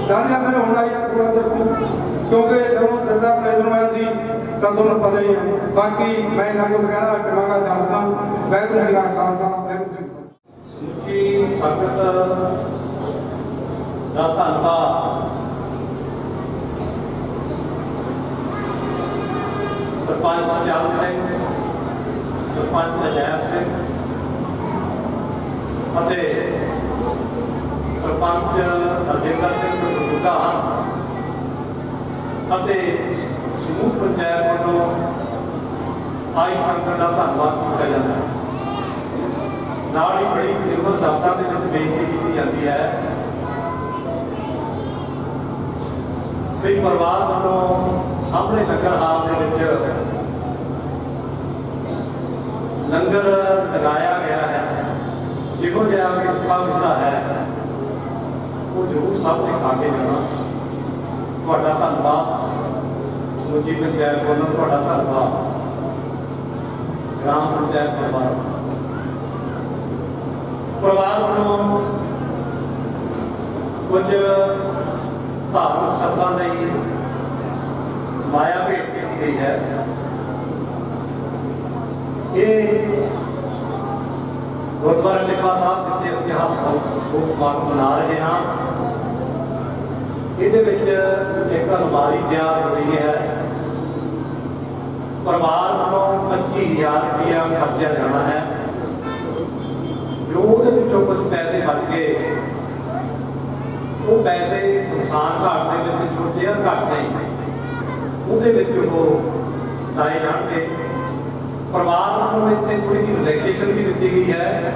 Speaker 6: ਦਾੜੀ ਦਾ ਮੇਰੇ ਹੋਣਾ ਹੀ ਆ ਥੋੜਾ ਜਿਹਾ, ਕਿਉਂਕਿ ਜਦੋਂ ਸਿਰ ਦਾ ਆਪਰੇਸ਼ਨ ਹੋਇਆ ਸੀ ਤਾਂ ਤੁਹਾਨੂੰ ਪਤਾ ਹੀ ਹੈ। ਬਾਕੀ ਮੈਂ ਨਾ ਕੁਛ ਕਹਿਣਾ ਕਹਾਂਗਾ, ਜਾਣਦਾ ਵਾਹਿਗੁਰੂ ਜੀ ਕਾ ਖਾਲਸਾ ਵਾਹਿਗੁਰੂ ਜੀ ਕੀ
Speaker 5: ਸਮੁੱਚੀ ਸੰਗਤ ਦਾ ਧੰਨਵਾਦ। ਸਰਪੰਚ ਚਾਲ ਸਿੰਘ, ਸਰਪੰਚ ਅਜੈਬ ਸਿੰਘ ਅਤੇ ਸਰਪੰਚ ਰਜਿੰਦਰ ਸਿੰਘ ਗੁੱਗਾ ਅਤੇ ਸਮੂਹ ਪੰਚਾਇਤ ਵੱਲੋਂ ਆਈ ਸੰਗਤ ਦਾ ਧੰਨਵਾਦ ਕੀਤਾ ਜਾਂਦਾ ਹੈ। ਨਾਲ ਹੀ ਬੜੀ ਸਿਰਫ ਸ਼ਬਦਾਂ ਦੇ ਵਿੱਚ ਬੇਨਤੀ ਕੀਤੀ ਜਾਂਦੀ ਹੈ ਵੀ ਪਰਿਵਾਰ ਵੱਲੋਂ ਸਾਹਮਣੇ ਲੰਗਰ ਹਾਲ ਦੇ ਵਿੱਚ ਲੰਗਰ ਲਗਾਇਆ ਗਿਆ ਹੈ, ਜਿਹੋ ਜਿਹਾ ਵੀ ਔਖਾ ਵਿਸ਼ਾ ਹੈ ਉਹ ਜ਼ਰੂਰ ਸਭ ਨੇ ਖਾ ਕੇ ਜਾਣਾ। ਤੁਹਾਡਾ ਧੰਨਵਾਦ, ਸਮੁੱਚੀ ਪੰਚਾਇਤ ਵੱਲੋਂ ਤੁਹਾਡਾ ਧੰਨਵਾਦ, ਗ੍ਰਾਮ ਪੰਚਾਇਤ ਪਰਿਵਾਰ ਵੱਲੋਂ ਕੁਝ ਧਾਰਮਿਕ ਸਭਾ ਲਈ ਮਾਇਆ ਭੇਟ ਕੀਤੀ ਗਈ ਹੈ। ਇਹ ਗੁਰਦੁਆਰਾ ਟਿੱਬਾ ਸਾਹਿਬ ਜਿੱਥੇ ਅਸੀਂ ਸਮਾਗਮ ਮਨਾ ਰਹੇ ਹਾਂ, ਇਹਦੇ ਵਿੱਚ ਇੱਕ ਅਲਮਾਰੀ ਤਿਆਰ ਹੋਈ ਹੈ। ਪਰਿਵਾਰ ਵੱਲੋਂ 25,000 ਰੁਪਇਆ ਖਰਚਿਆ ਜਾਣਾ ਹੈ, ਜੋ ਉਹਦੇ ਵਿੱਚੋਂ ਕੁਝ ਪੈਸੇ ਬਚ ਗਏ ਉਹ ਪੈਸੇ ਸ਼ਮਸ਼ਾਨ ਘਾਟ ਦੇ ਵਿੱਚ ਜੋ ਚੇਅਰ ਘਾਟ ਨੇ ਉਹਦੇ ਵਿੱਚ ਉਹ ਲਾਏ ਜਾਣਗੇ। ਪਰਿਵਾਰ ਨੂੰ ਇੱਥੇ ਥੋੜੀ ਜਿਹੀ ਰਿਲੈਕਸੇਸ਼ਨ ਵੀ ਦਿੱਤੀ ਗਈ ਹੈ।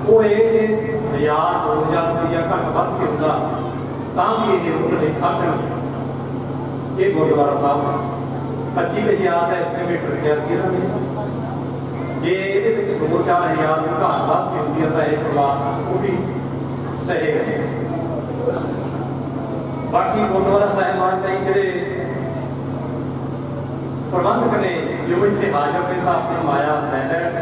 Speaker 5: ਉਹ ਇਹ 1,000-2,000 ਰੁਪਇਆ ਘੱਟ ਵੱਧ ਕੇ ਹੁੰਦਾ ਤਾਂ ਵੀ ਇਹ ਉਹਨਾਂ ਨੇ ਖਾਤਰ ਇਹ ਗੁਰਦੁਆਰਾ ਸਾਹਿਬ 25,000 ਦਾ ਐਸਟੀਮੇਟ ਰੱਖਿਆ ਸੀ ਇਹਨਾਂ ਨੇ। ਜੇ ਇਹਦੇ ਵਿੱਚ 2-4,000 ਦੀ ਘਾਟ ਵੱਧ ਕੇ ਹੁੰਦੀ ਹੈ ਤਾਂ ਇਹ ਪਰਿਵਾਰ ਉਹ ਵੀ ਸਹੀ ਹੈ। ਬਾਕੀ ਗੁਰਦੁਆਰਾ ਸਾਹਿਬਾਨ ਦੇ ਜਿਹੜੇ ਪ੍ਰਬੰਧਕ ਨੇ ਜੋ ਇੱਥੇ ਹਾਜ਼ਰ ਨੇ ਤਾਂ ਆਪਣੀ ਮਾਇਆ ਲੈ ਲੈਣ।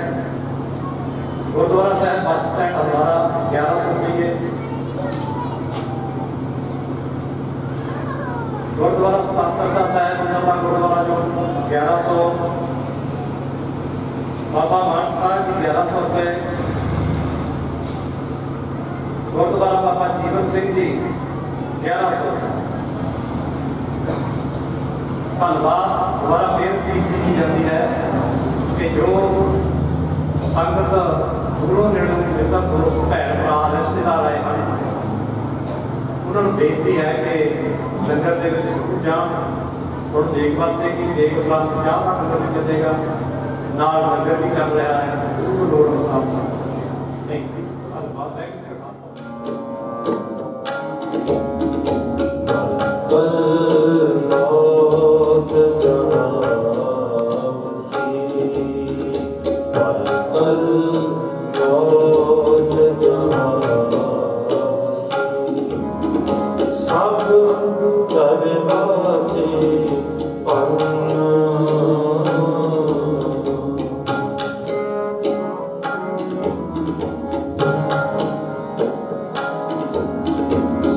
Speaker 5: ਗੁਰਦੁਆਰਾ ਸਾਹਿਬ ਬੱਸ ਸਟੈਂਡ ਹਜ਼ਾਰਾ 1100 ਰੁਪਏ, ਗੁਰਦੁਆਰਾ ਸਤਿੰਦਰ ਸਾਹਿਬ ਨਵਾਂ ਗੁਰਦੁਆਰਾ ਜੋ 1100, ਬਾਬਾ ਮਾਨ ਸਾਹਿਬ ਜੀ 1100 ਰੁਪਏ, ਗੁਰਦੁਆਰਾ ਬਾਬਾ ਜੀਵਨ ਸਿੰਘ ਜੀ 1100। ਧੰਨਵਾਦ ਦੁਆਰਾ ਫੇਰ ਕੀਤੀ ਜਾਂਦੀ ਹੈ ਕਿ ਜੋ ਸੰਗਤ ਦੂਰੋਂ ਨੇੜੋਂ ਜਿੱਦਾਂ ਭੈਣ ਭਰਾ ਰਿਸ਼ਤੇਦਾਰ ਆਏ ਹਨ, ਉਹਨਾਂ ਨੂੰ ਬੇਨਤੀ ਹੈ ਕਿ ਲੰਗਰ ਦੇ ਵਿੱਚ ਜ਼ਰੂਰ ਜਾਣ। ਹੁਣ ਦੇਖਭਾਲ ਤੇ ਕੀ ਦੇਖਭਾਲ ਚਾਹ ਦਾ ਲੰਗਰ ਵੀ ਚੱਲੇਗਾ, ਨਾਲ ਲੰਗਰ ਵੀ ਚੱਲ ਰਿਹਾ ਹੈ, ਉਹਨੂੰ ਲੋੜ ਅਨੁਸਾਰ ਥੈਂਕ ਯੂ। ਧੰਨਵਾਦ।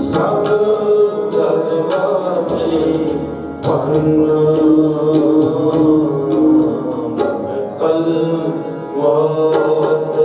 Speaker 7: Sab karwa कल वात